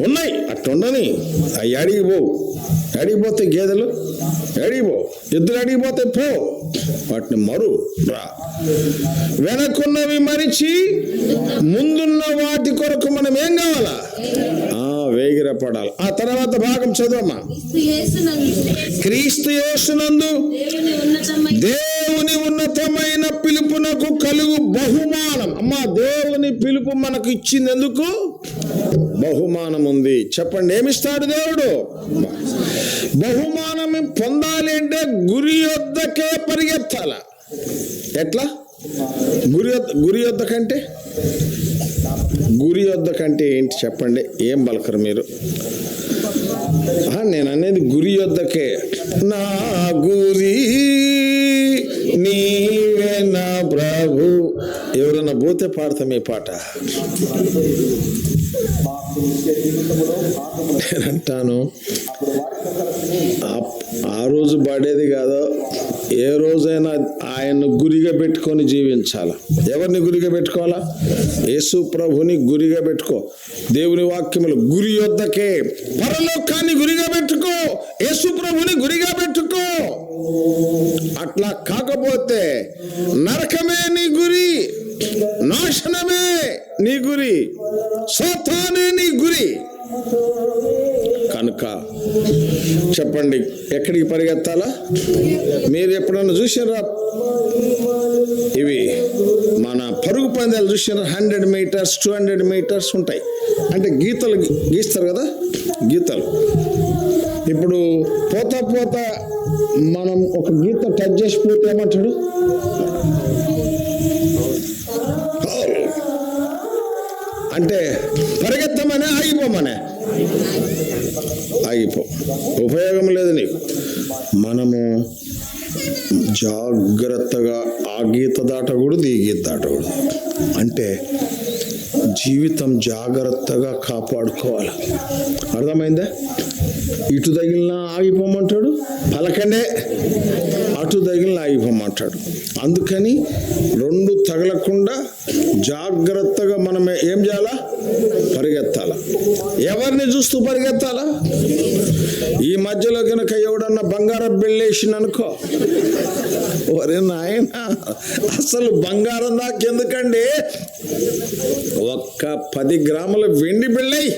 ఉన్నాయి అట్టుండని అవి అడిగిపోతే గేదెలు అడిగిపో, ఎద్దులు అడిగిపోతే పో, వాటిని మరు రా. వెనక్కున్నవి మరిచి ముందున్న వాటి కొరకు మనం ఏం కావాలా? వేగిరపడాలి. ఆ తర్వాత భాగం చదవమ్మా. క్రీస్తు యేసునందు దేవుని ఉన్నతమైన పిలుపునకు కలుగు బహుమానం. అమ్మా, దేవుని పిలుపు మనకు ఇచ్చింది ఎందుకు? బహుమానం ఉంది. చెప్పండి, ఏమిస్తాడు దేవుడు? బహుమానం పొందాలి అంటే గురి యొద్దకే పరిగెత్తాల. ఎట్లా? గురి యొద్దకంటే ఏంటి చెప్పండి? ఏం పలకరు మీరు? నేను అనేది గురి యొద్దకే. నా గురి నీవే నా ప్రభు. ఎవరన్నా పోతే పాడతాం ఈ పాట. నేనంటాను, ఆ రోజు పడేది కాదు, ఏ రోజైనా ఆయన్ను గురిగా పెట్టుకొని జీవించాల. ఎవరిని గురిగా పెట్టుకోవాలా? యేసు ప్రభుని గురిగా పెట్టుకో. దేవుని వాక్యములు గురి యొద్దకే, పరలోకాన్ని గురిగా పెట్టుకో, యేసు ప్రభుని గురిగా పెట్టుకో. అట్లా కాకపోతే నరకమే నీ గురి, నాశనమే నీ గురి, సాతానే నీ గురి. కనుక చెప్పండి, ఎక్కడికి పరిగెత్తాలా? మీరు ఎప్పుడన్నా చూసారా? ఇవి మన పరుగు పందాలు చూసారా? 100 మీటర్స్ 200 మీటర్స్ ఉంటాయి. అంటే గీతలు గీస్తారు కదా, గీతలు. ఇప్పుడు పోతా మనం ఒక గీత టచ్ చేసిపోతే ఏమంటాడు? అంటే పరిగెత్తమనే ఆగిపోమనే? ఆగిపో, ఉపయోగం లేదు నీకు. మనము జాగ్రత్తగా ఆ గీత దాటకూడదు, ఈ గీత దాటకూడదు. అంటే జీవితం జాగ్రత్తగా కాపాడుకోవాలి. అర్థమైందా? ఇటు తగిలిన ఆగిపోమంటాడు, పలకండే అటు తగిలిన ఆగిపోమంటాడు. అందుకని రెండు తగలకుండా జాగ్రత్తగా మనం ఏం చేయాలా? పరిగెత్తాల. ఎవరిని చూస్తూ పరిగెత్తాలా? ఈ మధ్యలో కనుక ఎవడన్నా బంగారం బెళ్ళేసిన అనుకో, ఒరే నాయన, అసలు బంగారం నాకెందుకండి, ఒక్క 10 గ్రాముల వెండి బెళ్ళయి,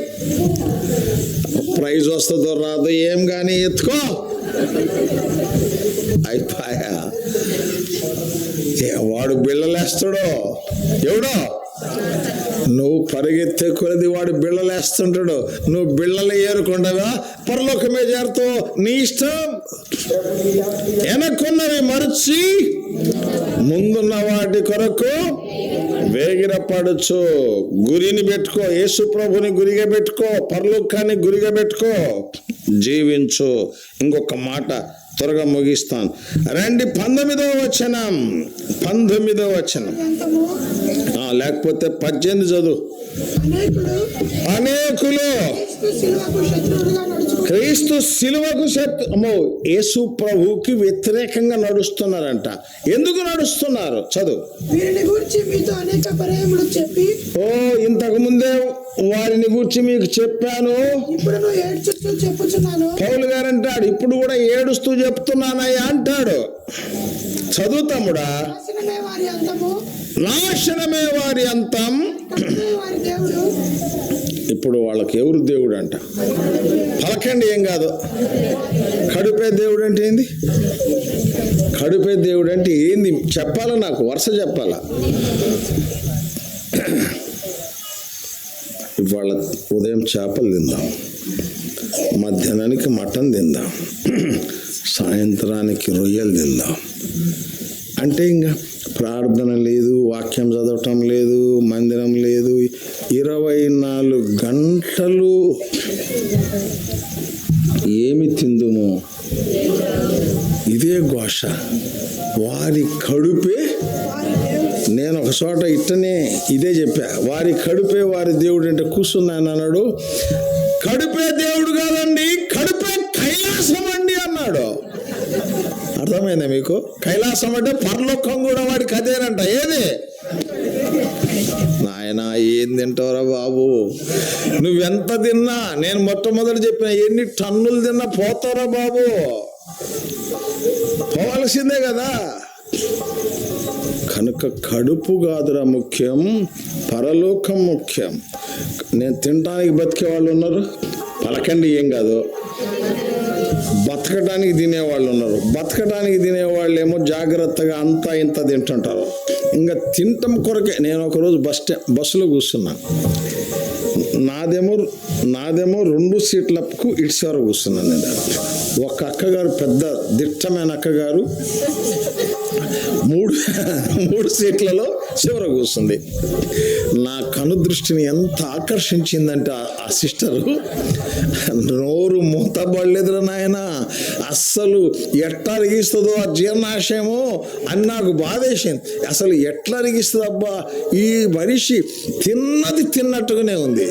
ప్రైజ్ వస్తుందో రాదో ఏం కానీ ఎత్తుకో, అయిపోయా. వాడు బిళ్ళలేస్తాడో ఎవడో, నువ్వు పరిగెత్తే కొలది వాడు బిళ్ళలేస్తుంటాడు. నువ్వు బిళ్ళలు ఏరుకుండగా పరలోకమే చేరుతావు, నీ ఇష్టం. వెనక్కున్నవి మరచి ముందున్న వాటి కొరకు వేగిరపడచ్చు. గురిని పెట్టుకో, యేసు ప్రభుని గురిగా పెట్టుకో, పరలోకాన్ని గురిగా పెట్టుకో, జీవించు. ఇంకొక మాట త్వరగా ముగిస్తాను. రండి 19వ వచనం. లేకపోతే 18 చదువు. అనేకులు క్రీస్తు శిలువకు యేసు ప్రభువుకి వ్యతిరేకంగా నడుస్తున్నారంట. ఎందుకు నడుస్తున్నారు? చదువు. ఇంతకు ముందే వారిని గురించి మీకు చెప్పాను. పౌలు గారు అంటాడు, ఇప్పుడు కూడా ఏడుస్తూ చెప్తున్నానయ్యా అంటాడు. చదువు తమ్ముడా. నాశనమే వారి అంతం. ఇప్పుడు వాళ్ళకి ఎవరు దేవుడు అంట? పలకండి, ఏం కాదు. కడుపే దేవుడు అంటే ఏంది? కడుపే దేవుడు అంటే ఏంది చెప్పాలా? నాకు వరుస చెప్పాలా? ఇవాళ ఉదయం చేపలు తిందాం, మధ్యాహ్నానికి మటన్ తిందాం, సాయంత్రానికి రొయ్యలు తిందాం అంటే ఇంకా ప్రార్థన లేదు, వాక్యం చదవటం లేదు, మందిరం లేదు. 24 గంటలు ఏమి తిందుము ఇదే ఘోష. వారి కడుపే, నేను ఒక చోట ఇట్టనే ఇదే చెప్పా, వారి కడుపే వారి దేవుడు అంటే కూర్చున్నాను అన్నాడు. కడుపే దేవుడు కాదండి, కడుపే కైలాసం అండి అన్నాడు. అర్థమైందా మీకు? కైలాసం అంటే పరలోకం కూడా వాడికి అదేనంట. ఏది నాయన ఏం తింటావురా బాబు, నువ్వెంత తిన్నా, నేను మొట్టమొదటి చెప్పిన ఎన్ని టన్నులు తిన్నా పోతావురా బాబు, పోవాల్సిందే కదా. కనుక కడుపు కాదురా ముఖ్యం, పరలోకం ముఖ్యం. నేను తినడానికి బతికే వాళ్ళు ఉన్నారు, పలకండి ఏం కాదు. బతకడానికి తినేవాళ్ళు ఉన్నారు, బతకడానికి తినేవాళ్ళు ఏమో జాగ్రత్తగా అంతా ఇంత తింటుంటారు. ఇంకా తింటం కొరకే. నేను ఒకరోజు బస్సులో కూర్చున్నా, నాదేమో 2 సీట్లకు ఇటుసారి కూర్చున్నాను. నేను ఒక అక్కగారు, పెద్ద దిట్టమైన అక్కగారు 3 సీట్లలో చివర కూర్చుంది. నా కనుదృష్టిని ఎంత ఆకర్షించిందంటే ఆ సిస్టరు నోరు మూతబడలేదురా నాయన, అస్సలు ఎట్లా అరిగిస్తుందో ఆ జీర్ణాశయము అని నాకు బాధేసింది. అసలు ఎట్లా అరిగిస్తుంది అబ్బా, ఈ మనిషి తిన్నది తిన్నట్టుగానే ఉంది.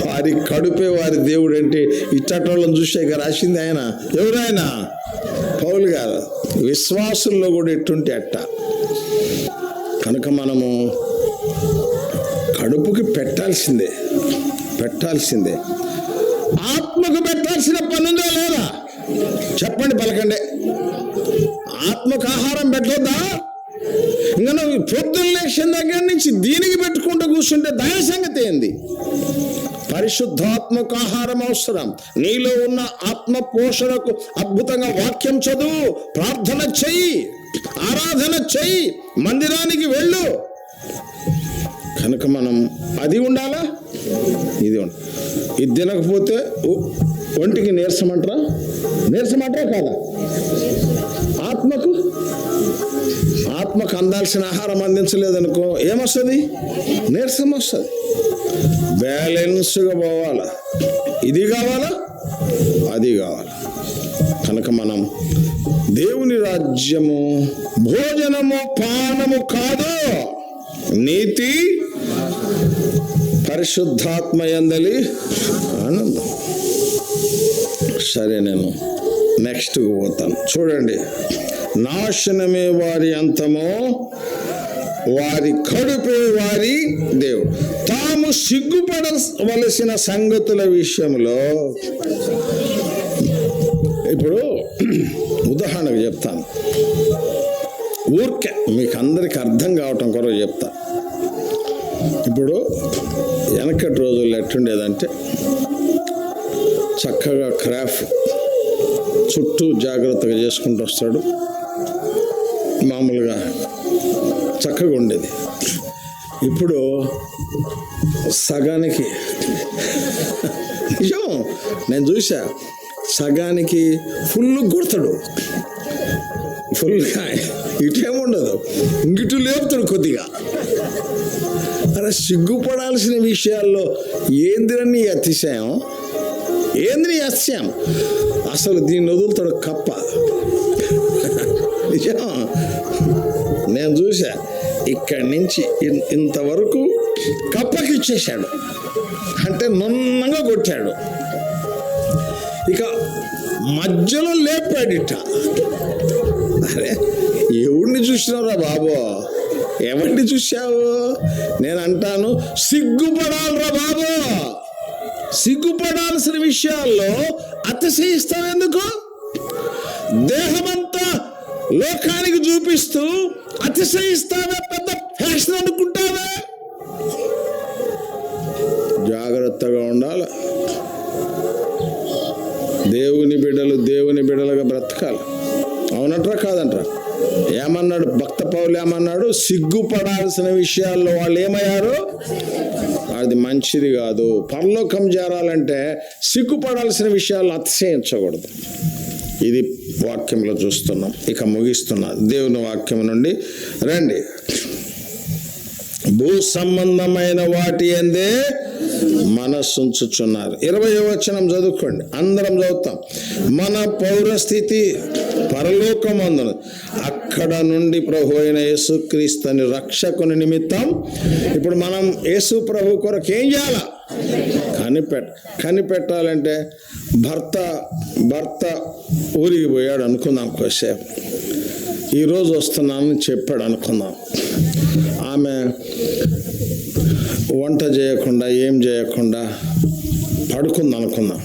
వారి కడుపే వారి దేవుడు అంటే ఇట్టటోళ్ళని చూసాక రాసింది ఆయన. ఎవరైనా పౌలు గారు. విశ్వాసుల్లో కూడా ఎట్టుంటే అట్ట. కనుక మనము కడుపుకి పెట్టాల్సిందే. ఆత్మకు పెట్టాల్సిన పనుందా లేదా చెప్పండి, పలకండి. ఆత్మకు ఆహారం పెట్టొద్దా? ఇంకా నువ్వు పొద్దున్న లేచిన దగ్గర నుంచి దీనికి పెట్టుకుంటూ కూర్చుంటే దాని సంగతి ఏంది? పరిశుద్ధాత్మకు ఆహారం అవసరం. నీలో ఉన్న ఆత్మ పోషణకు అద్భుతంగా వాక్యం చదువు, ప్రార్థన చెయ్యి, ఆరాధన చెయ్యి, మందిరానికి వెళ్ళు. కనుక మనం అది ఉండాలా, ఇది ఇది తినకపోతే ఒంటికి నీరసమంటారా కాదా? ఆత్మకు అందాల్సిన ఆహారం అందించలేదనుకో ఏమొస్తుంది? నీరసం వస్తుంది. బ్యాలెన్స్గా పోవాలా, ఇది కావాలా, అది కావాలా. కనుక మనం దేవుని రాజ్యము భోజనము పానము కాదు, నీతి పరిశుద్ధాత్మ యందలి ఆనందం. సరే, నేను నెక్స్ట్కి పోతాను. చూడండి, నాశనమే వారి అంతమో, వారి కడుపే వారి దేవుడు. తాము సిగ్గుపడవలసిన సంగతుల విషయంలో, ఇప్పుడు ఉదాహరణకు చెప్తాను, ఊరికే మీకు అందరికి అర్థం కావటం కొరకు చెప్తా. ఇప్పుడు వెనకటి రోజుల్లో ఎట్టుండేదంటే చక్కగా క్రాఫ్ట్ చుట్టూ జాగ్రత్తగా చేసుకుంటూ వస్తాడు, మామూలుగా చక్కగా ఉండేది. ఇప్పుడు సగానికి, నిజం నేను చూసా, సగానికి ఫుల్ కొడతాడు, ఫుల్గా ఇటేముండదు, ఇంగిటు లేపుతాడు కొద్దిగా. అరే, సిగ్గుపడాల్సిన విషయాల్లో ఏందిరని అతిశయం, ఏంది అతిశయం? అసలు దీన్ని వదులుతాడు కప్ప. నిజం నేను చూసా, ఇక్కడి నుంచి ఇంతవరకు కప్పకి ఇచ్చేశాడు, అంటే నున్నంగా కొట్టాడు. ఇక మధ్యలో లేపాడిట. అరే, ఎవరిని చూసినారా బాబు, ఎవరిని చూసావు? నేను అంటాను, సిగ్గుపడాలరా బాబు. సిగ్గుపడాల్సిన విషయాల్లో అతిశయిస్తావెందుకు? దేహమంతా లోకానికి చూపిస్తూ అతిశయిస్తావే, పెద్ద ఫ్యాషన్ అనుకుంటావే. జాగ్రత్తగా ఉండాలి. దేవుని బిడ్డలుగా బ్రతకాలి. అవునంటారా కాదంటారా? ఏమన్నాడు భక్త పౌలు? ఏమన్నాడు? సిగ్గుపడాల్సిన విషయాల్లో వాళ్ళు ఏమయ్యారు? అది మంచిది కాదు. పరలోకం చేరాలంటే సిగ్గుపడాల్సిన విషయాలు అతిశయించకూడదు. ఇది వాక్యంలో చూస్తున్నాం. ఇక ముగిస్తున్నా. దేవుని వాక్యం నుండి రండి. భూ సంబంధమైన వాటి యందే మనస్సుంచుచున్నారు. 20వ వచనం చదువుకోండి, అందరం చదువుతాం. మన పౌరస్థితి పరలోకమందును, అక్కడ నుండి ప్రభు అయిన యేసుక్రీస్తుని రక్షకుని నిమిత్తం. ఇప్పుడు మనం యేసు ప్రభు కొరకు ఏం చేయాలా? కనిపెట్టాలంటే భర్త ఊరికి పోయాడు అనుకుందాం, కొద్దిసేపు ఈరోజు వస్తున్నానని చెప్పాడు అనుకుందాం. ఆమె వంట చేయకుండా ఏం చేయకుండా పడుకుంది అనుకుందాం.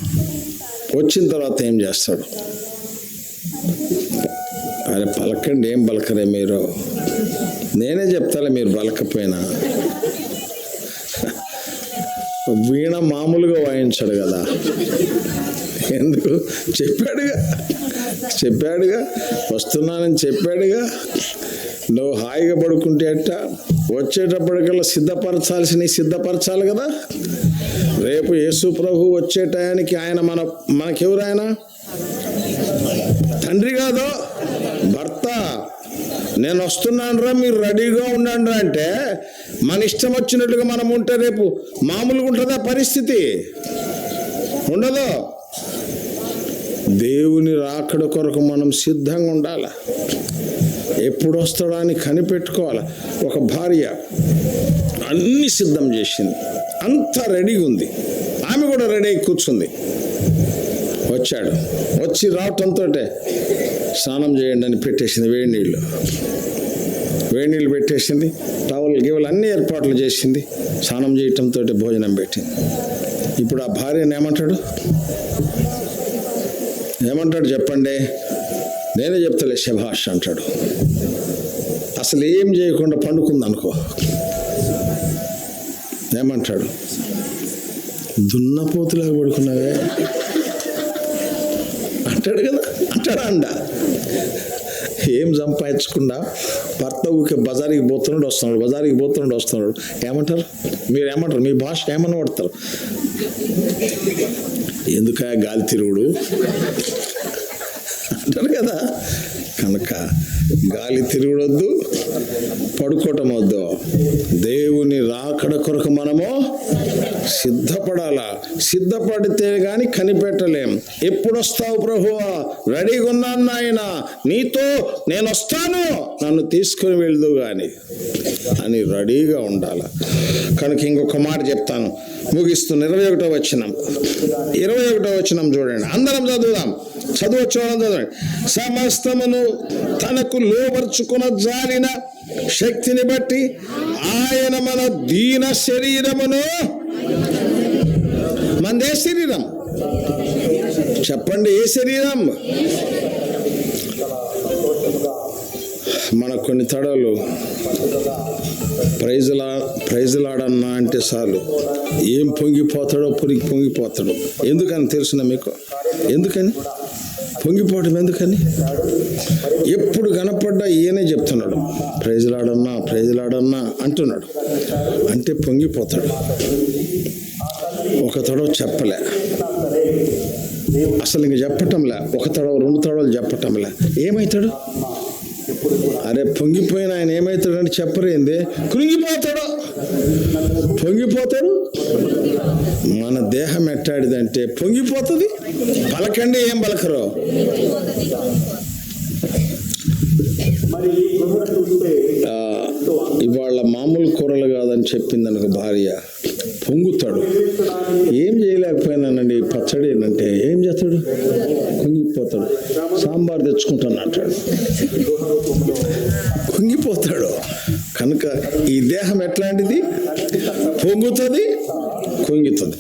వచ్చిన తర్వాత ఏం చేస్తాడు? అరే పలకండి, ఏం పలకరే మీరు? నేనే చెప్తాలే, మీరు పలకపోయినా. వీణ మామూలుగా వాయించాడు కదా, ఎందుకు? చెప్పాడుగా వస్తున్నానని చెప్పాడుగా. నువ్వు హాయిగా పడుకుంటే అట్ట, వచ్చేటప్పటికల్లా సిద్ధపరచాలి కదా. రేపు యేసు ప్రభు వచ్చే టయానికి ఆయన మనకెవరు? ఆయన తండ్రి కాదు, భర్త. నేను వస్తున్నాను రా, మీరు రెడీగా ఉండండి అంటే మన ఇష్టం వచ్చినట్టుగా మనం ఉంటే రేపు మామూలుగా ఉంటుందా పరిస్థితి? ఉండదు. దేవుని రాకడ కొరకు మనం సిద్ధంగా ఉండాలి. ఎప్పుడు వస్తాడో అని కనిపెట్టుకోవాలి. ఒక భార్య అన్ని సిద్ధం చేసింది, అంతా రెడీగా ఉంది, ఆమె కూడా రెడీ అయి కూర్చుంది. వచ్చాడు, వచ్చి రావటంతో స్నానం చేయండి అని పెట్టేసింది. వేడి నీళ్ళు పెట్టేసింది, టవల్ గివలు అన్ని ఏర్పాట్లు చేసింది. స్నానం చేయటంతో భోజనం పెట్టింది. ఇప్పుడు ఆ భార్యను ఏమంటాడు చెప్పండి? నేనే చెప్తలే, శభాష్ అంటాడు. అసలు ఏం చేయకుండా పండుకుంది అనుకో, ఏమంటాడు? దున్నపోతులాగా పడుకున్నావే అంటాడు కదా. అంటాడా? ఏం సంపాదించకుండా భర్త ఊకే బజారికి పోతున్నాడు వస్తున్నాడు. ఏమంటారు మీరు? ఏమంటారు? మీ భాష ఏమన్నా పడతారు? ఎందుక గాలి తిరుగుడు అంటారు కదా. కనుక గాలి తిరుగుడొద్దు, పడుకోవటం వద్దు. దేవుని రాకడ కొరకు మనము సిద్ధపడితే గాని కనిపెట్టలేం. ఎప్పుడు వస్తావు ప్రభువా? రెడీగా ఉన్నాను నాయన, నీతో నేను వస్తాను, నన్ను తీసుకుని వెళ్దు గాని అని రెడీగా ఉండాలి. కనుక ఇంకొక మాట చెప్తాను, ముగిస్తున్న 21వ వచనం చూడండి, అందరం చదువుదాం. చదవండి. సమస్తమును తనకు లోబర్చుకున్న జాలిన శక్తిని బట్టి ఆయన మన దీన శరీరమును, మనదే శరీరం చెప్పండి, ఏ శరీరం? మన కొన్ని తడవలు ప్రైజులాడన్నా అంటే చాలు ఏం పొంగిపోతాడో పొంగిపోతాడు. ఎందుకని తెలుసునా మీకు? ఎందుకని పొంగిపోవడం? ఎందుకని? ఎప్పుడు కనపడ్డా ఈయనే చెప్తున్నాడు, ప్రైజులాడన్నా అంటున్నాడు. అంటే పొంగిపోతాడు. ఒక తడవ చెప్పలే, అసలు ఇంక చెప్పటంలే. ఒక తడవ 2 తడవలు చెప్పటంలే. ఏమవుతాడు? అరే పొంగిపోయిన ఆయన ఏమవుతాడు అంటే చెప్పరేంది? పొంగిపోతాడు. మన దేహం ఎట్టాడిదంటే పొంగిపోతుంది. పలకండి, ఏం పలకరు? ఇవాళ మామూలు కూరలు కాదని చెప్పింది అనుకో భార్య, పొంగుతాడు. ఏం చేయలేకపోయినానండి పచ్చడి ఏంటంటే ఏం చేస్తాడు? కుంగిపోతాడు. సాంబార్ తెచ్చుకుంటాను అంటాడు, కుంగిపోతాడు. కనుక ఈ దేహం ఎట్లాంటిది? పొంగుతుంది, కుంగుతుంది.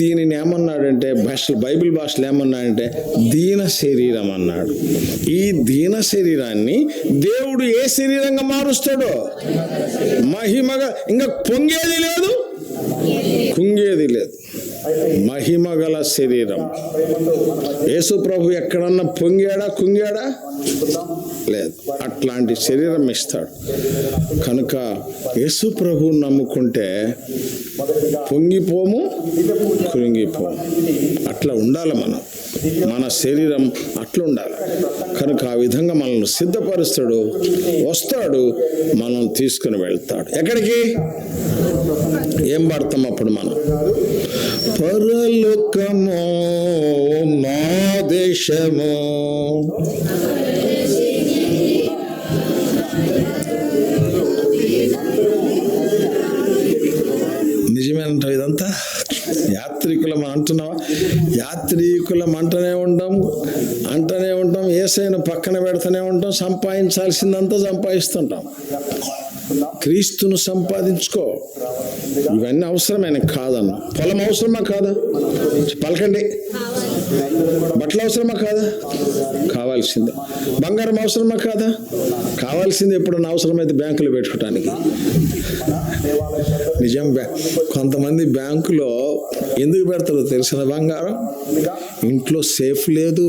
దీనిని ఏమన్నాడంటే బైబిల్ భాషలో ఏమన్నాడంటే దీన శరీరం అన్నాడు. ఈ దీన శరీరాన్ని దేవుడు ఏ శరీరంగా మారుస్తాడో మహిమగా, ఇంకా పొంగేది లేదు, కుంగేది లేదు. మహిమ గల శరీరం. యేసు ప్రభు ఎక్కడన్నా పొంగాడా కుంగాడా? లేదు. అట్లాంటి శరీరం ఇస్తాడు. కనుక యేసు ప్రభువు నమ్ముకుంటే పొంగిపోము, కృంగిపోము. అట్లా ఉండాలి మన శరీరం అట్లా ఉండాలి. కనుక ఆ విధంగా మనల్ని సిద్ధపరుస్తాడు, వస్తాడు, మనం తీసుకుని వెళ్తాడు. ఎక్కడికి? ఏం పడతాం అప్పుడు మనం? పరలోకము మా దేశము, నిజమేనంటావు ఇదంతా? యాత్రికులం అంటున్నావా? యాత్రికులం అంటూనే ఉంటాం, యేసయ్యను పక్కన పెడుతూనే ఉంటాం, సంపాదించాల్సిందంతా సంపాదిస్తుంటాం. క్రీస్తును సంపాదించుకో. ఇవన్నీ అవసరమైన కాదన్న. పొలం అవసరమా కాదా? పలకండి. బట్టలు అవసరమా కాదా? కావాల్సిందే. బంగారం అవసరమా కాదా? కావాల్సిందే. ఎప్పుడన్నా అవసరమైతే బ్యాంకులో పెట్టుకోవటానికి. నిజం. కొంతమంది బ్యాంకులో ఎందుకు పెడతారో తెలిసిన బంగారం? ఇంట్లో సేఫ్ లేదు,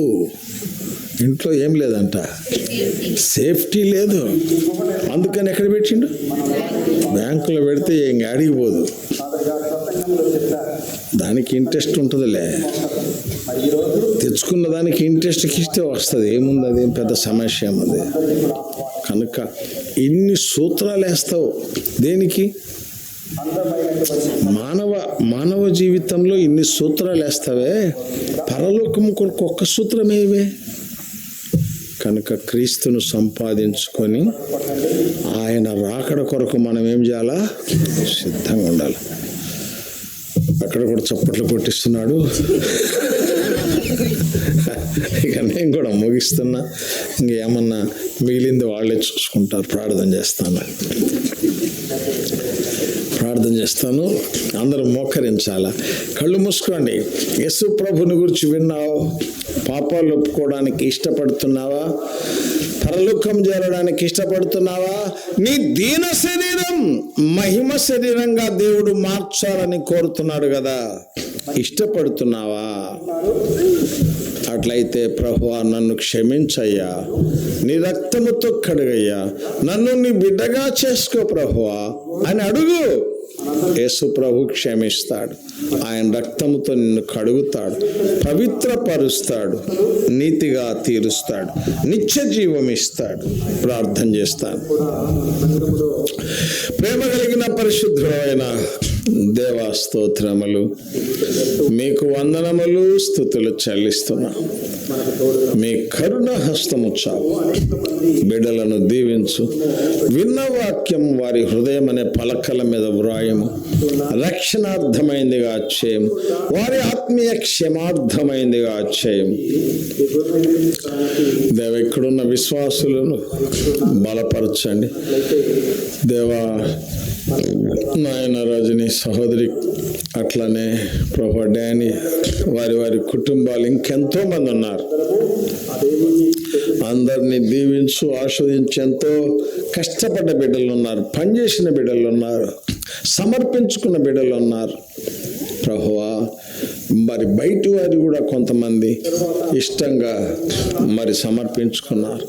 ఇంట్లో ఏం లేదంట, సేఫ్టీ లేదు. అందుకని ఎక్కడ పెట్టిండు? బ్యాంకులో పెడితే ఏం అడిగిపోదు. దానికి ఇంట్రెస్ట్ ఉంటుందిలే. తెచ్చుకున్న దానికి ఇంట్రెస్ట్కి ఇస్తే వస్తుంది. ఏముంది? అది పెద్ద సమస్య ఏముంది? కనుక ఇన్ని సూత్రాలు వేస్తావు దేనికి? మానవ జీవితంలో ఇన్ని సూత్రాలు వేస్తావే, పరలోకం కొరకు ఒక్క సూత్రమేవే. కనుక క్రీస్తును సంపాదించుకొని ఆయన రాకడ కొరకు మనం ఏం చేయాలా? సిద్ధంగా ఉండాలి. అక్కడ కూడా చప్పట్లు కొట్టిస్తున్నాడు. ఇక నేను కూడా ముగిస్తున్నా. ఇంకేమన్నా మిగిలింది వాళ్ళే చూసుకుంటారు. ప్రార్థన చేస్తాను. అందరూ మోకరించాలా? కళ్ళు మూసుకోండి. యేసు ప్రభుని గురించి విన్నావు? పాపాలు ఒప్పుకోవడానికి ఇష్టపడుతున్నావా? పరలోకం చేరడానికి ఇష్టపడుతున్నావా? నీ దీన శరీరం మహిమ శరీరంగా దేవుడు మార్చాలని కోరుతున్నాడు కదా, ఇష్టపడుతున్నావా? అట్లయితే ప్రభువా నన్ను క్షమించయ్యా, నీ రక్తముతో కడుగయ్యా, నన్ను నీ బిడ్డగా చేసుకో ప్రభువా అని అడుగు. యేసు ప్రభు క్షమిస్తాడు. ఆయన రక్తముతో నిన్ను కడుగుతాడు, పవిత్రపరుస్తాడు, నీతిగా తీరుస్తాడు, నిత్య జీవం ఇస్తాడు. ప్రార్థన చేస్తాను. ప్రేమ కలిగిన పరిశుద్ధమైన దేవా, స్తోత్రములు, మీకు వందనములు, స్తుతులు చెల్లిస్తున్నా. మీ కరుణ హస్తము చాలు. బిడ్డలను దీవించు. విన్న వాక్యం వారి హృదయం అనే పలకల మీద వ్రాయము. రక్షణార్థమైందిగా చేయము. వారి ఆత్మీయ క్షేమార్థమైందిగా చేయము. దేవ, ఇక్కడున్న విశ్వాసులను బలపరచండి. దేవా, నాయన రజని సహోదరి, అట్లనే ప్రభు డానీ, వారి కుటుంబాలు ఇంకెంతో మంది ఉన్నారు. అందరినీ దీవించు, ఆస్వాదించి. ఎంతో కష్టపడ్డ బిడ్డలు ఉన్నారు, పనిచేసిన బిడ్డలు ఉన్నారు, సమర్పించుకున్న బిడ్డలు ఉన్నారు. ప్రభువా, మరి బయటి వారి కూడా కొంతమంది ఇష్టంగా మరి సమర్పించుకున్నారు.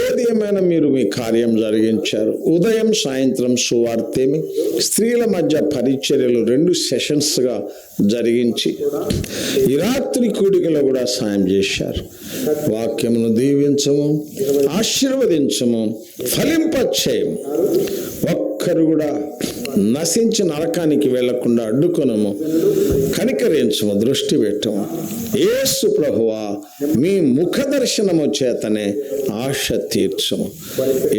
ఏది ఏమైనా మీరు మీ కార్యం జరిగించారు. ఉదయం సాయంత్రం సువార్తేమి, స్త్రీల మధ్య పరిచర్యలు 2 సెషన్స్గా జరిగించి ఈ రాత్రి కూడికలో కూడా సాయం చేశారు. వాక్యమును దీవించము, ఆశీర్వదించము, ఫలింపచేయము. ఒక్కరు కూడా నశించి నరకానికి వెళ్లకుండా అడ్డుకొనము, కనికరించము, దృష్టి పెట్టము. యేసు ప్రభువా, మీ ముఖ దర్శనము చేతనే ఆశ తీర్చము.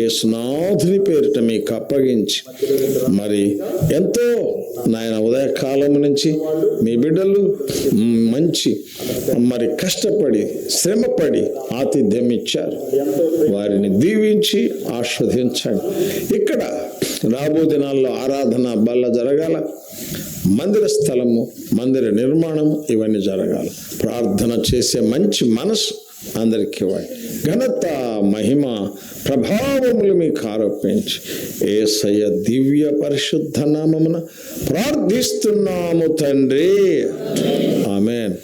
యేసునాథుని పేరిట మీకు అప్పగించి మరి ఎంతో నాయన ఉదయకాలం నుంచి మీ బిడ్డలు మంచి మరి కష్టపడి శ్రమపడి ఆతిథ్యం ఇచ్చారు. వారిని దీవించి ఆస్వాదించండి. ఇక్కడ రాబో దినాల్లో ఆరాధన బల్ల జరగాల, మందిర స్థలము, మందిర నిర్మాణము ఇవన్నీ జరగాలి. ప్రార్థన చేసే మంచి మనసు అందరికీ ఇవ్వండి. ఘనత, మహిమ, ప్రభావములు మీకు ఆరోపించి యేసయ్య దివ్య పరిశుద్ధ నామమున ప్రార్థిస్తున్నాము తండ్రి. ఆమేన్.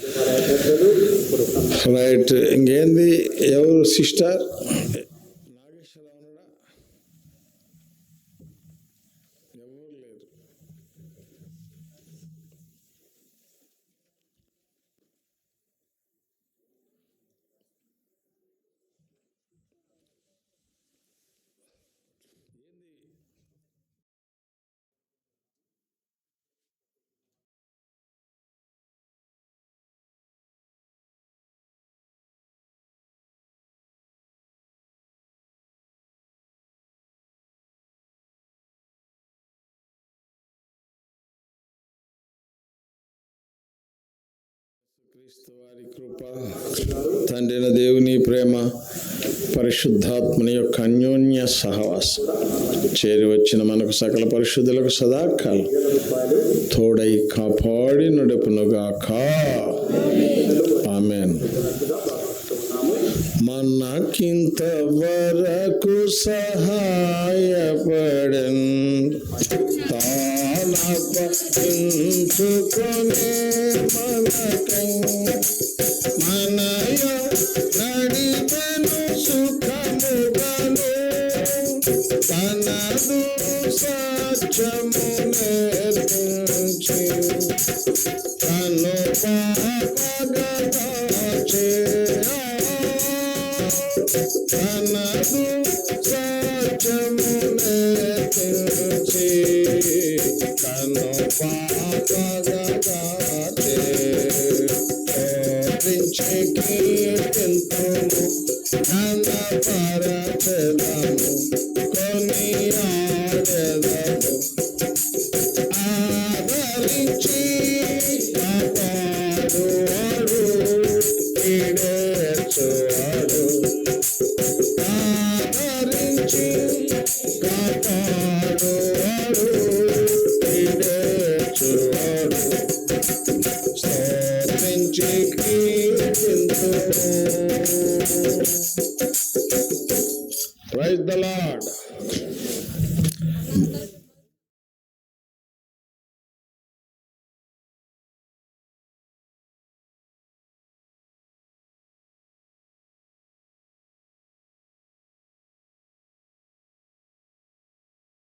రైట్. ఇంకేంది? ఎవరు సిస్టర్? నాగేశ్వరరావుడా? ఎవరు లేరు. క్రీస్తు వారి కృప, తండ్రిన దేవుని ప్రేమ, పరిశుద్ధాత్మని యొక్క అన్యోన్య సహవాసం చేరి వచ్చిన మనకు సకల పరిశుద్ధులకు సదాకాలం తోడై కాపాడి నడుపునుగాక. ఆమేన్. మనకింత వరకు సహాయపడన్ తాళపంచుకొనే మనకై మనయ నడిపెను సుఖముగను తనదు సత్యము నేర్పించి తను పాపగదాచే తనదు సత్యము నేర్పించి తను పాపగదాచే కీర్తింతుము ఘనపరచెదము కొనియాడెదము ఆదరించి కాపాడువాడు ఈడేర్చువాడు ఆదరించి కాపాడువాడు ఈడేర్చువాడు స్తోత్రించి Praise the Lord.